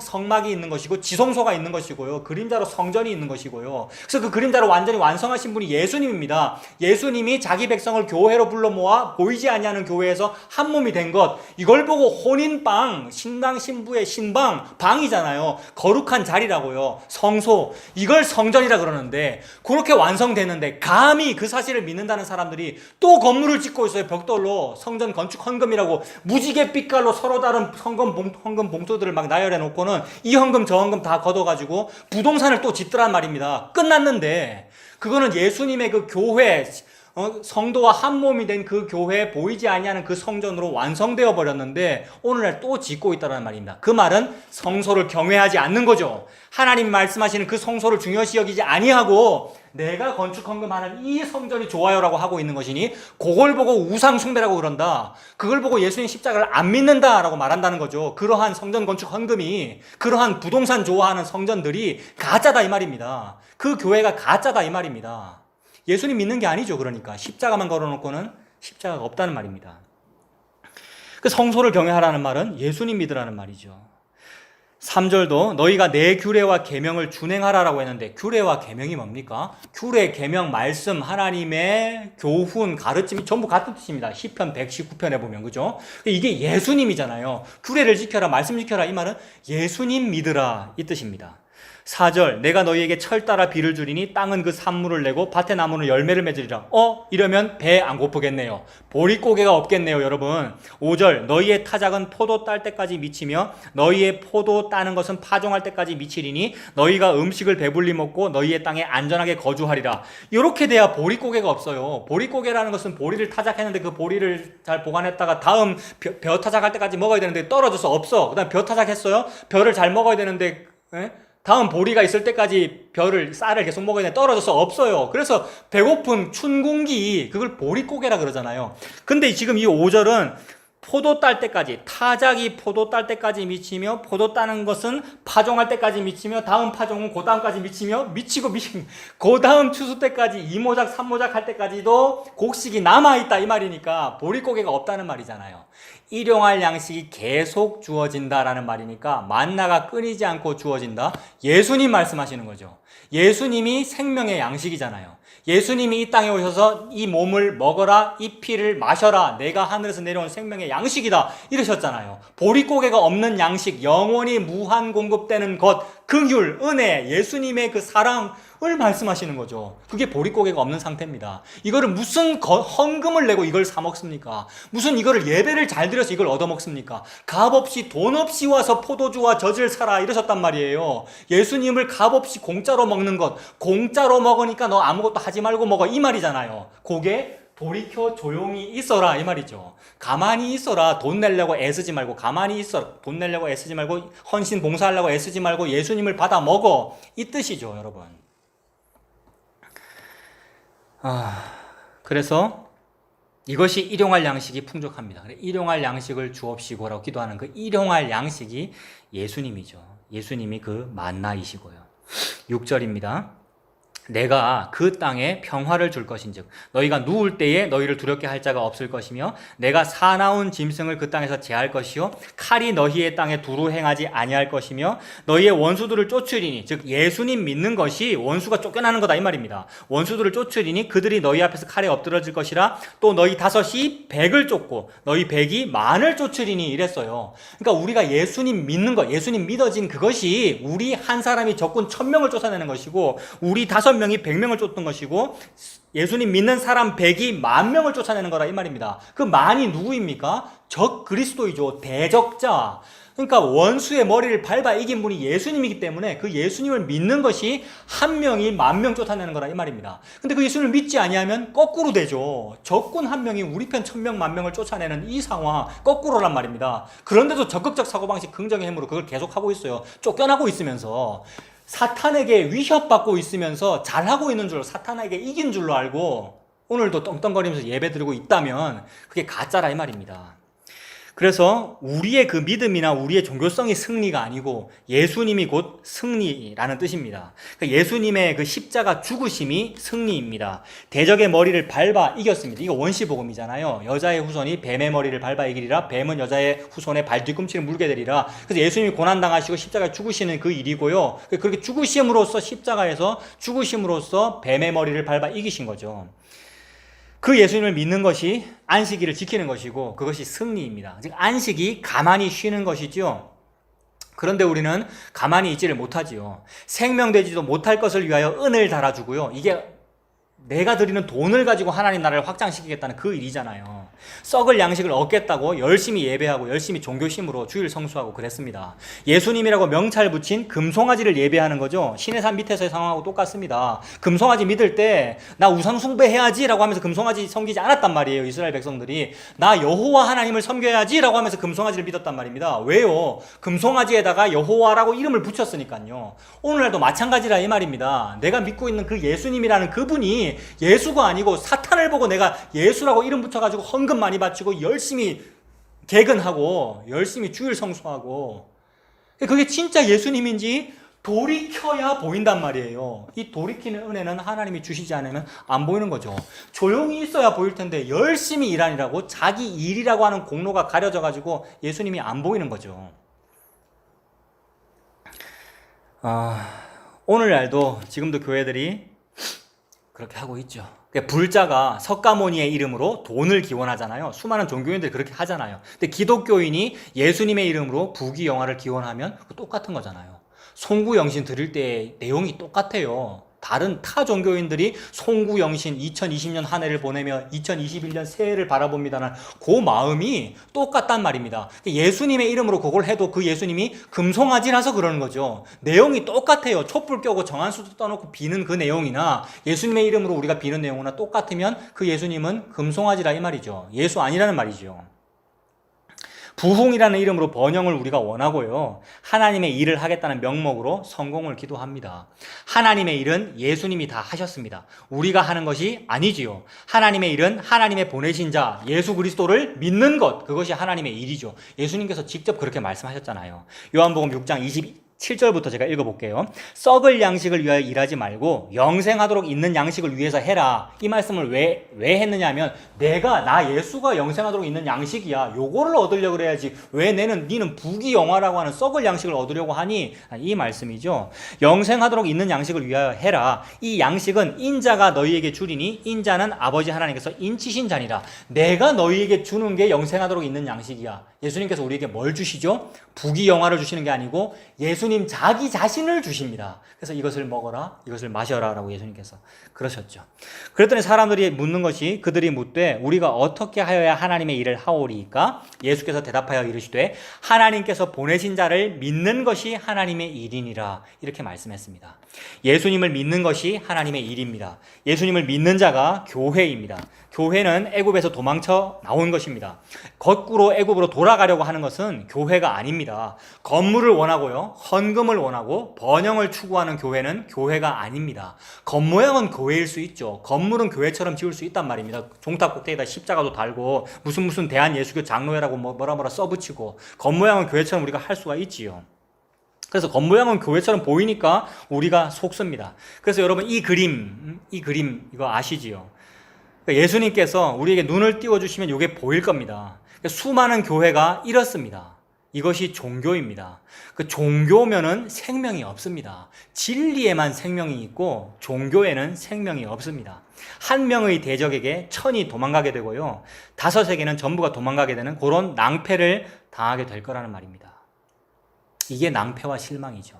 성막이 있는 것이고 지성소가 있는 것이고요. 그림자로 성전이 있는 것이고요. 그래서 그 그림자로 완전히 완성하신 분이 예수님입니다. 예수님이 자기 백성을 교회로 불러 모아 보이지 아니하는 교회에서 한 몸이 된 것 이걸 보고 혼인방 신랑 신부의 신방 방이잖아요. 거룩한 자리라고요. 성소 이걸 성전이라 그러는데 그렇게 완성되는데 감히 그 사실을 믿는다는 사람들이 또 건물을 짓고 있어요. 벽돌로 성전 건축 헌금이라고 무지개 빛깔로 서로 다른 헌금 봉투들을 막 나열해 놓고는 이 헌금 저 헌금 다 걷어가지고 부동산을 또 짓더란 말입니다. 끝났는데 그거는 예수님의 그 교회 성도와 한 몸이 된 그 교회에 보이지 아니하는 그 성전으로 완성되어 버렸는데 오늘날 또 짓고 있다는 말입니다. 그 말은 성소를 경외하지 않는 거죠. 하나님 말씀하시는 그 성소를 중요시 여기지 아니하고 내가 건축 헌금하는 이 성전이 좋아요라고 하고 있는 것이니 그걸 보고 우상 숭배라고 그런다. 그걸 보고 예수님 십자가를 안 믿는다라고 말한다는 거죠. 그러한 성전 건축 헌금이 그러한 부동산 좋아하는 성전들이 가짜다 이 말입니다. 그 교회가 가짜다 이 말입니다. 예수님 믿는 게 아니죠. 그러니까 십자가만 걸어놓고는 십자가가 없다는 말입니다. 그 성소를 경외하라는 말은 예수님 믿으라는 말이죠. 3절도 너희가 내 규례와 계명을 준행하라라고 했는데 규례와 계명이 뭡니까? 규례, 계명, 말씀, 하나님의 교훈, 가르침이 전부 같은 뜻입니다. 시편 119편에 보면 그죠? 이게 예수님이잖아요. 규례를 지켜라, 말씀 지켜라 이 말은 예수님 믿으라 이 뜻입니다. 4절 내가 너희에게 철 따라 비를 주리니 땅은 그 산물을 내고 밭의 나무는 열매를 맺으리라. 이러면 배 안 고프겠네요. 보릿고개가 없겠네요 여러분. 5절 너희의 타작은 포도 딸 때까지 미치며 너희의 포도 따는 것은 파종할 때까지 미치리니 너희가 음식을 배불리 먹고 너희의 땅에 안전하게 거주하리라. 이렇게 돼야 보릿고개가 없어요. 보릿고개라는 것은 보리를 타작했는데 그 보리를 잘 보관했다가 다음 벼 타작할 때까지 먹어야 되는데 떨어져서 없어. 그 다음 벼 타작했어요. 벼를 잘 먹어야 되는데 다음 보리가 있을 때까지 쌀을 계속 먹어야 되는데 떨어져서 없어요. 그래서 배고픈 춘궁기 그걸 보릿고개라 그러잖아요. 근데 지금 이 5절은 포도 딸 때까지 타작이 포도 딸 때까지 미치며 포도 따는 것은 파종할 때까지 미치며 다음 파종은 그 다음까지 미치며 미치고 그 다음 추수 때까지 2모작 3모작 할 때까지도 곡식이 남아있다 이 말이니까 보릿고개가 없다는 말이잖아요. 일용할 양식이 계속 주어진다라는 말이니까 만나가 끊이지 않고 주어진다. 예수님 말씀하시는 거죠. 예수님이 생명의 양식이잖아요. 예수님이 이 땅에 오셔서 이 몸을 먹어라, 이 피를 마셔라, 내가 하늘에서 내려온 생명의 양식이다 이러셨잖아요. 보릿고개가 없는 양식, 영원히 무한 공급되는 것, 긍휼, 은혜, 예수님의 그 사랑을 말씀하시는 거죠. 그게 보릿고개가 없는 상태입니다. 이거를 무슨 헌금을 내고 이걸 사 먹습니까? 무슨 이거를 예배를 잘 드려서 이걸 얻어 먹습니까? 값없이 돈 없이 와서 포도주와 젖을 사라 이러셨단 말이에요. 예수님을 값없이 공짜로 먹는 것, 공짜로 먹으니까 너 아무것도 하지 말고 먹어 이 말이잖아요. 그게 돌이켜 조용히 있어라 이 말이죠. 가만히 있어라. 돈 내려고 애쓰지 말고 가만히 있어. 돈 내려고 애쓰지 말고 헌신 봉사하려고 애쓰지 말고 예수님을 받아 먹어 이 뜻이죠, 여러분. 그래서 이것이 일용할 양식이 풍족합니다. 일용할 양식을 주옵시고라고 기도하는 그 일용할 양식이 예수님이죠. 예수님이 그 만나이시고요. 6절입니다. 내가 그 땅에 평화를 줄 것인즉 너희가 누울 때에 너희를 두렵게 할 자가 없을 것이며 내가 사나운 짐승을 그 땅에서 제할 것이요 칼이 너희의 땅에 두루 행하지 아니할 것이며 너희의 원수들을 쫓으리니 즉 예수님 믿는 것이 원수가 쫓겨나는 거다 이 말입니다. 원수들을 쫓으리니 그들이 너희 앞에서 칼에 엎드러질 것이라 또 너희 5이 100을 쫓고 너희 100이 만을 쫓으리니 이랬어요. 그러니까 우리가 예수님 믿는 것, 예수님 믿어진 그것이 우리 한 사람이 적군 1000명을 쫓아내는 것이고 우리 5명이 100명을 쫓던 것이고 예수님 믿는 사람 100이 10,000명을 쫓아내는 거라 이 말입니다. 그 만이 누구입니까? 적 그리스도이죠. 대적자. 그러니까 원수의 머리를 밟아 이긴 분이 예수님이기 때문에 그 예수님을 믿는 것이 한 명이 10,000명 쫓아내는 거라 이 말입니다. 근데 그 예수님을 믿지 아니하면 거꾸로 되죠. 적군 한 명이 우리 편 1000명, 10,000명을 쫓아내는 이 상황 거꾸로란 말입니다. 그런데도 적극적 사고방식 긍정의 힘으로 그걸 계속하고 있어요. 쫓겨나고 있으면서 사탄에게 위협받고 있으면서 잘하고 있는 줄, 사탄에게 이긴 줄로 알고 오늘도 떵떵거리면서 예배드리고 있다면 그게 가짜라 이 말입니다. 그래서 우리의 그 믿음이나 우리의 종교성이 승리가 아니고 예수님이 곧 승리라는 뜻입니다. 예수님의 그 십자가 죽으심이 승리입니다. 대적의 머리를 밟아 이겼습니다. 이거 원시복음이잖아요. 여자의 후손이 뱀의 머리를 밟아 이기리라. 뱀은 여자의 후손의 발 뒤꿈치를 물게 되리라. 그래서 예수님이 고난당하시고 십자가에 죽으시는 그 일이고요. 그렇게 죽으심으로써 십자가에서 죽으심으로써 뱀의 머리를 밟아 이기신 거죠. 그 예수님을 믿는 것이 안식일을 지키는 것이고 그것이 승리입니다. 즉 안식이 가만히 쉬는 것이죠. 그런데 우리는 가만히 있지를 못하지요. 생명되지도 못할 것을 위하여 은을 달아주고요. 이게 내가 드리는 돈을 가지고 하나님 나라를 확장시키겠다는 그 일이잖아요. 썩을 양식을 얻겠다고 열심히 예배하고 열심히 종교심으로 주일 성수하고 그랬습니다. 예수님이라고 명찰 붙인 금송아지를 예배하는 거죠. 신의 산 밑에서의 상황하고 똑같습니다. 금송아지 믿을 때 나 우상 숭배해야지 라고 하면서 금송아지 섬기지 않았단 말이에요. 이스라엘 백성들이 나 여호와 하나님을 섬겨야지 라고 하면서 금송아지를 믿었단 말입니다. 왜요? 금송아지에다가 여호와라고 이름을 붙였으니까요. 오늘날도 마찬가지라 이 말입니다. 내가 믿고 있는 그 예수님이라는 그분이 예수가 아니고 사탄을 보고 내가 예수라고 이름 붙여가지고 헌금 많이 바치고 열심히 개근하고 열심히 주일 성수하고 그게 진짜 예수님인지 돌이켜야 보인단 말이에요. 이 돌이키는 은혜는 하나님이 주시지 않으면 안 보이는 거죠. 조용히 있어야 보일 텐데 열심히 일하느라고 자기 일이라고 하는 공로가 가려져가지고 예수님이 안 보이는 거죠. 오늘날도 지금도 교회들이 그렇게 하고 있죠. 불자가 석가모니의 이름으로 돈을 기원하잖아요. 수많은 종교인들이 그렇게 하잖아요. 근데 기독교인이 예수님의 이름으로 부귀영화를 기원하면 똑같은 거잖아요. 송구영신 드릴 때 내용이 똑같아요. 다른 타 종교인들이 송구영신 2020년 한 해를 보내며 2021년 새해를 바라봅니다는 그 마음이 똑같단 말입니다. 예수님의 이름으로 그걸 해도 그 예수님이 금송아지라서 그러는 거죠. 내용이 똑같아요. 촛불 껴고 정한수도 떠놓고 비는 그 내용이나 예수님의 이름으로 우리가 비는 내용이나 똑같으면 그 예수님은 금송아지라 이 말이죠. 예수 아니라는 말이죠. 부흥이라는 이름으로 번영을 우리가 원하고요. 하나님의 일을 하겠다는 명목으로 성공을 기도합니다. 하나님의 일은 예수님이 다 하셨습니다. 우리가 하는 것이 아니지요. 하나님의 일은 하나님의 보내신 자 예수 그리스도를 믿는 것, 그것이 하나님의 일이죠. 예수님께서 직접 그렇게 말씀하셨잖아요. 요한복음 6장 7절부터 제가 읽어볼게요. 썩을 양식을 위하여 일하지 말고 영생하도록 있는 양식을 위해서 해라. 이 말씀을 왜 했느냐 하면 나 예수가 영생하도록 있는 양식이야. 요거를 얻으려고 그래야지. 왜 니는 부귀영화라고 하는 썩을 양식을 얻으려고 하니? 이 말씀이죠. 영생하도록 있는 양식을 위하여 해라. 이 양식은 인자가 너희에게 주리니 인자는 아버지 하나님께서 인치신 자니라. 내가 너희에게 주는 게 영생하도록 있는 양식이야. 예수님께서 우리에게 뭘 주시죠? 부귀영화를 주시는 게 아니고 예수님 예수님 자기 자신을 주십니다. 그래서 이것을 먹어라, 이것을 마셔라 라고 예수님께서 그러셨죠. 그랬더니 사람들이 묻는 것이, 그들이 묻되 우리가 어떻게 하여야 하나님의 일을 하오리이까? 예수께서 대답하여 이르시되 하나님께서 보내신 자를 믿는 것이 하나님의 일이니라, 이렇게 말씀했습니다. 예수님을 믿는 것이 하나님의 일입니다. 예수님을 믿는 자가 교회입니다. 교회는 애굽에서 도망쳐 나온 것입니다. 거꾸로 애굽으로 돌아가려고 하는 것은 교회가 아닙니다. 건물을 원하고요, 헌금을 원하고 번영을 추구하는 교회는 교회가 아닙니다. 겉모양은 교회일 수 있죠. 건물은 교회처럼 지을 수 있단 말입니다. 종탑 꼭대기에다 십자가도 달고 무슨 대한예수교 장로회라고 뭐라 써붙이고 겉모양은 교회처럼 우리가 할 수가 있지요. 그래서 겉모양은 교회처럼 보이니까 우리가 속습니다. 그래서 여러분 이 그림 이거 아시지요? 예수님께서 우리에게 눈을 띄워주시면 이게 보일 겁니다. 수많은 교회가 이렇습니다. 이것이 종교입니다. 그 종교면은 생명이 없습니다. 진리에만 생명이 있고 종교에는 생명이 없습니다. 한 명의 대적에게 천이 도망가게 되고요, 다섯에게는 전부가 도망가게 되는 그런 낭패를 당하게 될 거라는 말입니다. 이게 낭패와 실망이죠.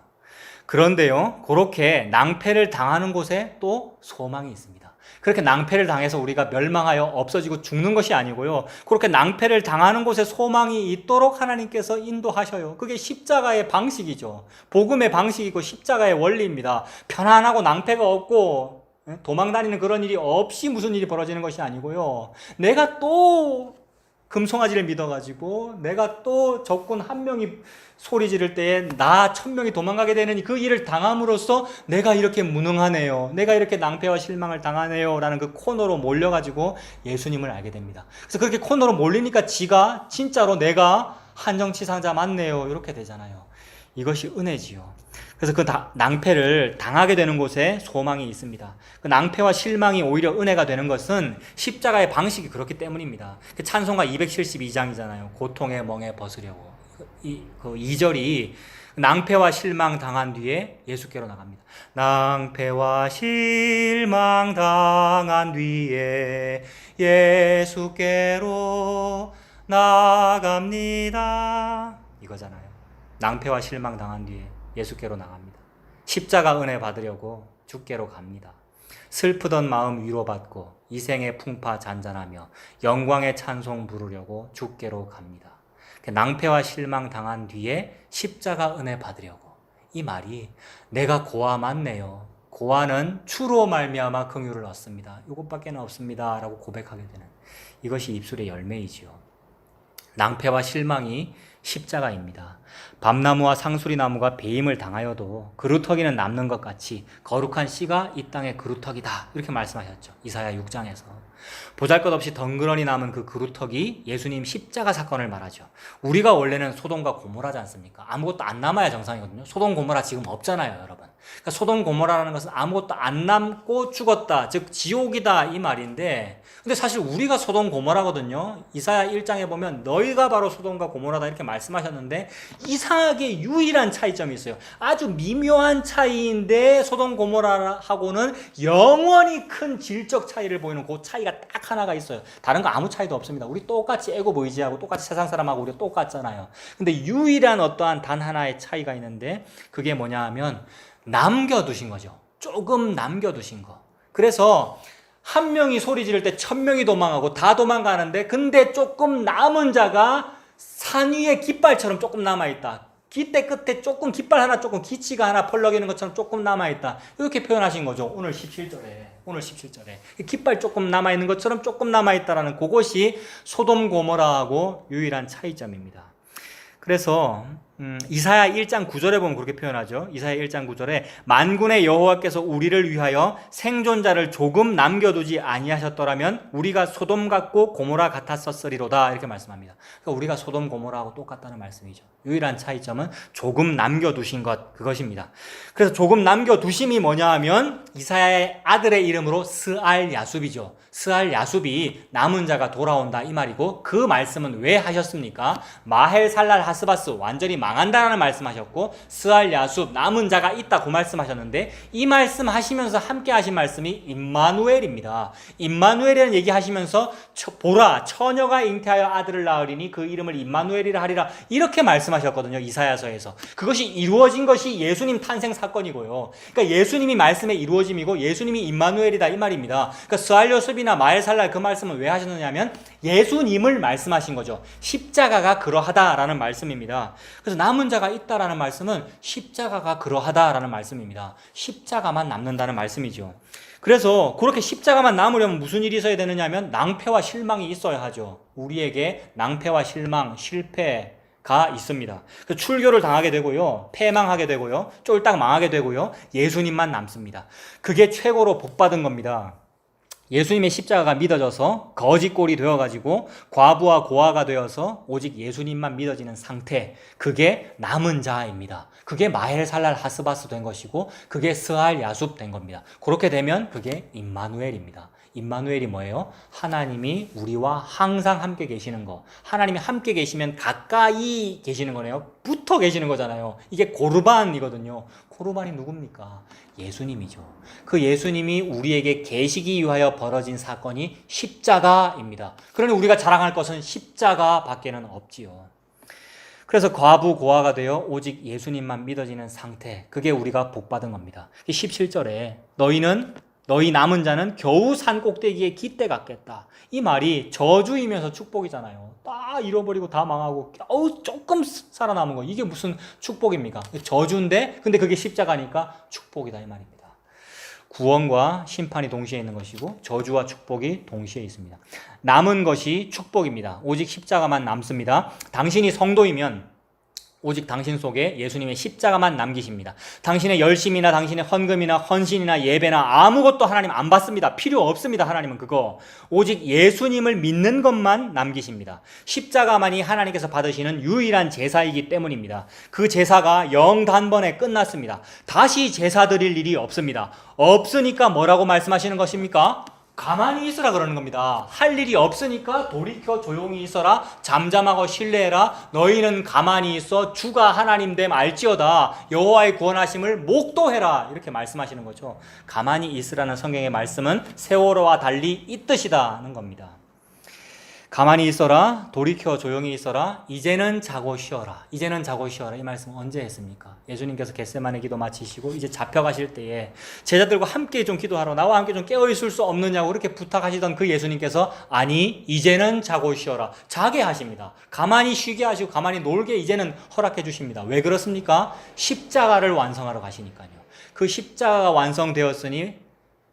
그런데요, 그렇게 낭패를 당하는 곳에 또 소망이 있습니다. 그렇게 낭패를 당해서 우리가 멸망하여 없어지고 죽는 것이 아니고요, 그렇게 낭패를 당하는 곳에 소망이 있도록 하나님께서 인도하셔요. 그게 십자가의 방식이죠. 복음의 방식이고 십자가의 원리입니다. 편안하고 낭패가 없고 도망다니는 그런 일이 없이 무슨 일이 벌어지는 것이 아니고요, 내가 또 금송아지를 믿어가지고 내가 또 적군 한 명이 소리 지를 때에 나 1000명이 도망가게 되는 그 일을 당함으로써 내가 이렇게 무능하네요, 내가 이렇게 낭패와 실망을 당하네요 라는 그 코너로 몰려가지고 예수님을 알게 됩니다. 그래서 그렇게 코너로 몰리니까 지가 진짜로 내가 한정치상자 맞네요 이렇게 되잖아요. 이것이 은혜지요. 그래서 그 낭패를 당하게 되는 곳에 소망이 있습니다. 그 낭패와 실망이 오히려 은혜가 되는 것은 십자가의 방식이 그렇기 때문입니다. 그 찬송가 272장이잖아요. 고통의 멍에 벗으려고. 그 2절이 낭패와 실망 당한 뒤에 예수께로 나갑니다. 낭패와 실망 당한 뒤에 예수께로 나갑니다. 이거잖아요. 낭패와 실망 당한 뒤에 예수께로 나갑니다. 십자가 은혜 받으려고 주께로 갑니다. 슬프던 마음 위로받고 이생의 풍파 잔잔하며 영광의 찬송 부르려고 주께로 갑니다. 낭패와 실망 당한 뒤에 십자가 은혜 받으려고. 이 말이 내가 고아 맞네요. 고아는 주로 말미암아 긍휼을 얻습니다. 이것밖에는 없습니다 라고 고백하게 되는, 이것이 입술의 열매이지요. 낭패와 실망이 십자가입니다. 밤나무와 상수리나무가 배임을 당하여도 그루터기는 남는 것 같이 거룩한 씨가 이 땅의 그루터기다 이렇게 말씀하셨죠. 이사야 6장에서. 보잘것없이 덩그러니 남은 그 그루터기, 예수님 십자가 사건을 말하죠. 우리가 원래는 소돔과 고모라지 않습니까? 아무것도 안 남아야 정상이거든요. 소돔 고모라 지금 없잖아요, 여러분. 그러니까 소돔 고모라라는 것은 아무것도 안 남고 죽었다, 즉 지옥이다 이 말인데, 근데 사실 우리가 소돔 고모라거든요. 이사야 1장에 보면 너희가 바로 소돔과 고모라다 이렇게 말씀하셨는데, 이상하게 유일한 차이점이 있어요. 아주 미묘한 차이인데 소돔 고모라하고는 영원히 큰 질적 차이를 보이는 그 차이가 딱 하나가 있어요. 다른 거 아무 차이도 없습니다. 우리 똑같이 애굽 의지하고 똑같이 세상 사람하고 우리 똑같잖아요. 근데 유일한 어떠한 단 하나의 차이가 있는데, 그게 뭐냐 하면 남겨두신 거죠. 조금 남겨두신 거. 그래서 한 명이 소리 지를 때 1000명이 도망가고 다 도망가는데, 근데 조금 남은 자가 산 위에 깃발처럼 조금 남아있다. 깃대 끝에 조금 깃발 하나, 조금 기치가 하나 펄럭이는 것처럼 조금 남아있다. 이렇게 표현하신 거죠. 오늘 17절에. 깃발 조금 남아있는 것처럼 조금 남아있다라는 그것이 소돔 고모라하고 유일한 차이점입니다. 그래서 이사야 1장 9절에 보면 그렇게 표현하죠. 이사야 1장 9절에 만군의 여호와께서 우리를 위하여 생존자를 조금 남겨두지 아니하셨더라면 우리가 소돔 같고 고모라 같았었으리로다 이렇게 말씀합니다. 그러니까 우리가 소돔 고모라하고 똑같다는 말씀이죠. 유일한 차이점은 조금 남겨두신 것, 그것입니다. 그래서 조금 남겨두심이 뭐냐 하면 이사야의 아들의 이름으로 스알 야숲이죠. 스알 야숲이 남은 자가 돌아온다 이 말이고, 그 말씀은 왜 하셨습니까? 마헬 살랄 하스바스, 완전히 망한다라는 말씀하셨고 스알 야숲 남은 자가 있다 그 말씀하셨는데 이 말씀하시면서 함께 하신 말씀이 임마누엘입니다. 임마누엘이라는 얘기하시면서 보라 처녀가 잉태하여 아들을 낳으리니 그 이름을 임마누엘이라 하리라 이렇게 말씀하셨거든요. 이사야서에서. 그것이 이루어진 것이 예수님 탄생 사건이고요. 그러니까 예수님이 말씀의 이루어짐이고 예수님이 임마누엘이다 이 말입니다. 그러니까 스알 요셉이나 마엘살랄 그 말씀을 왜 하셨느냐면 예수님을 말씀하신 거죠. 십자가가 그러하다라는 말씀입니다. 그래서 남은 자가 있다라는 말씀은 십자가가 그러하다라는 말씀입니다. 십자가만 남는다는 말씀이죠. 그래서 그렇게 십자가만 남으려면 무슨 일이 있어야 되느냐면 낭패와 실망이 있어야 하죠. 우리에게 낭패와 실망, 실패가 있습니다. 출교를 당하게 되고요, 패망하게 되고요, 쫄딱 망하게 되고요, 예수님만 남습니다. 그게 최고로 복받은 겁니다. 예수님의 십자가가 믿어져서 거짓골이 되어가지고 과부와 고아가 되어서 오직 예수님만 믿어지는 상태, 그게 남은 자입니다. 그게 마헬살랄 하스바스 된 것이고 그게 스알 야숲 된 겁니다. 그렇게 되면 그게 임마누엘입니다. 임마누엘이 뭐예요? 하나님이 우리와 항상 함께 계시는 거. 하나님이 함께 계시면 가까이 계시는 거네요. 붙어 계시는 거잖아요. 이게 고르반이거든요. 고르반이 누굽니까? 예수님이죠. 그 예수님이 우리에게 계시기 위하여 벌어진 사건이 십자가입니다. 그러니 우리가 자랑할 것은 십자가밖에는 없지요. 그래서 과부 고아가 되어 오직 예수님만 믿어지는 상태, 그게 우리가 복받은 겁니다. 17절에 너희 남은 자는 겨우 산 꼭대기에 깃대 같겠다. 이 말이 저주이면서 축복이잖아요. 다 잃어버리고 다 망하고 조금 살아남은 거, 이게 무슨 축복입니까? 저주인데 근데 그게 십자가니까 축복이다 이 말입니다. 구원과 심판이 동시에 있는 것이고 저주와 축복이 동시에 있습니다. 남은 것이 축복입니다. 오직 십자가만 남습니다. 당신이 성도이면 오직 당신 속에 예수님의 십자가만 남기십니다. 당신의 열심이나 당신의 헌금이나 헌신이나 예배나 아무것도 하나님 안 받습니다. 필요 없습니다. 하나님은 그거. 오직 예수님을 믿는 것만 남기십니다. 십자가만이 하나님께서 받으시는 유일한 제사이기 때문입니다. 그 제사가 영단번에 끝났습니다. 다시 제사 드릴 일이 없습니다. 없으니까 뭐라고 말씀하시는 것입니까? 가만히 있으라 그러는 겁니다. 할 일이 없으니까 돌이켜 조용히 있어라. 잠잠하고 신뢰해라. 너희는 가만히 있어. 주가 하나님 됨 알지어다. 여호와의 구원하심을 목도해라. 이렇게 말씀하시는 거죠. 가만히 있으라는 성경의 말씀은 세월호와 달리 있듯이다는 겁니다. 가만히 있어라. 돌이켜 조용히 있어라. 이제는 자고 쉬어라. 이제는 자고 쉬어라. 이 말씀은 언제 했습니까? 예수님께서 겟세마네 기도 마치시고 이제 잡혀가실 때에 제자들과 함께 좀 기도하러 나와 함께 좀 깨어있을 수 없느냐고 그렇게 부탁하시던 그 예수님께서 아니 이제는 자고 쉬어라. 자게 하십니다. 가만히 쉬게 하시고 가만히 놀게 이제는 허락해 주십니다. 왜 그렇습니까? 십자가를 완성하러 가시니까요. 그 십자가가 완성되었으니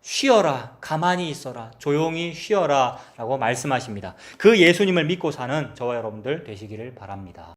쉬어라, 가만히 있어라, 조용히 쉬어라 라고 말씀하십니다. 그 예수님을 믿고 사는 저와 여러분들 되시기를 바랍니다.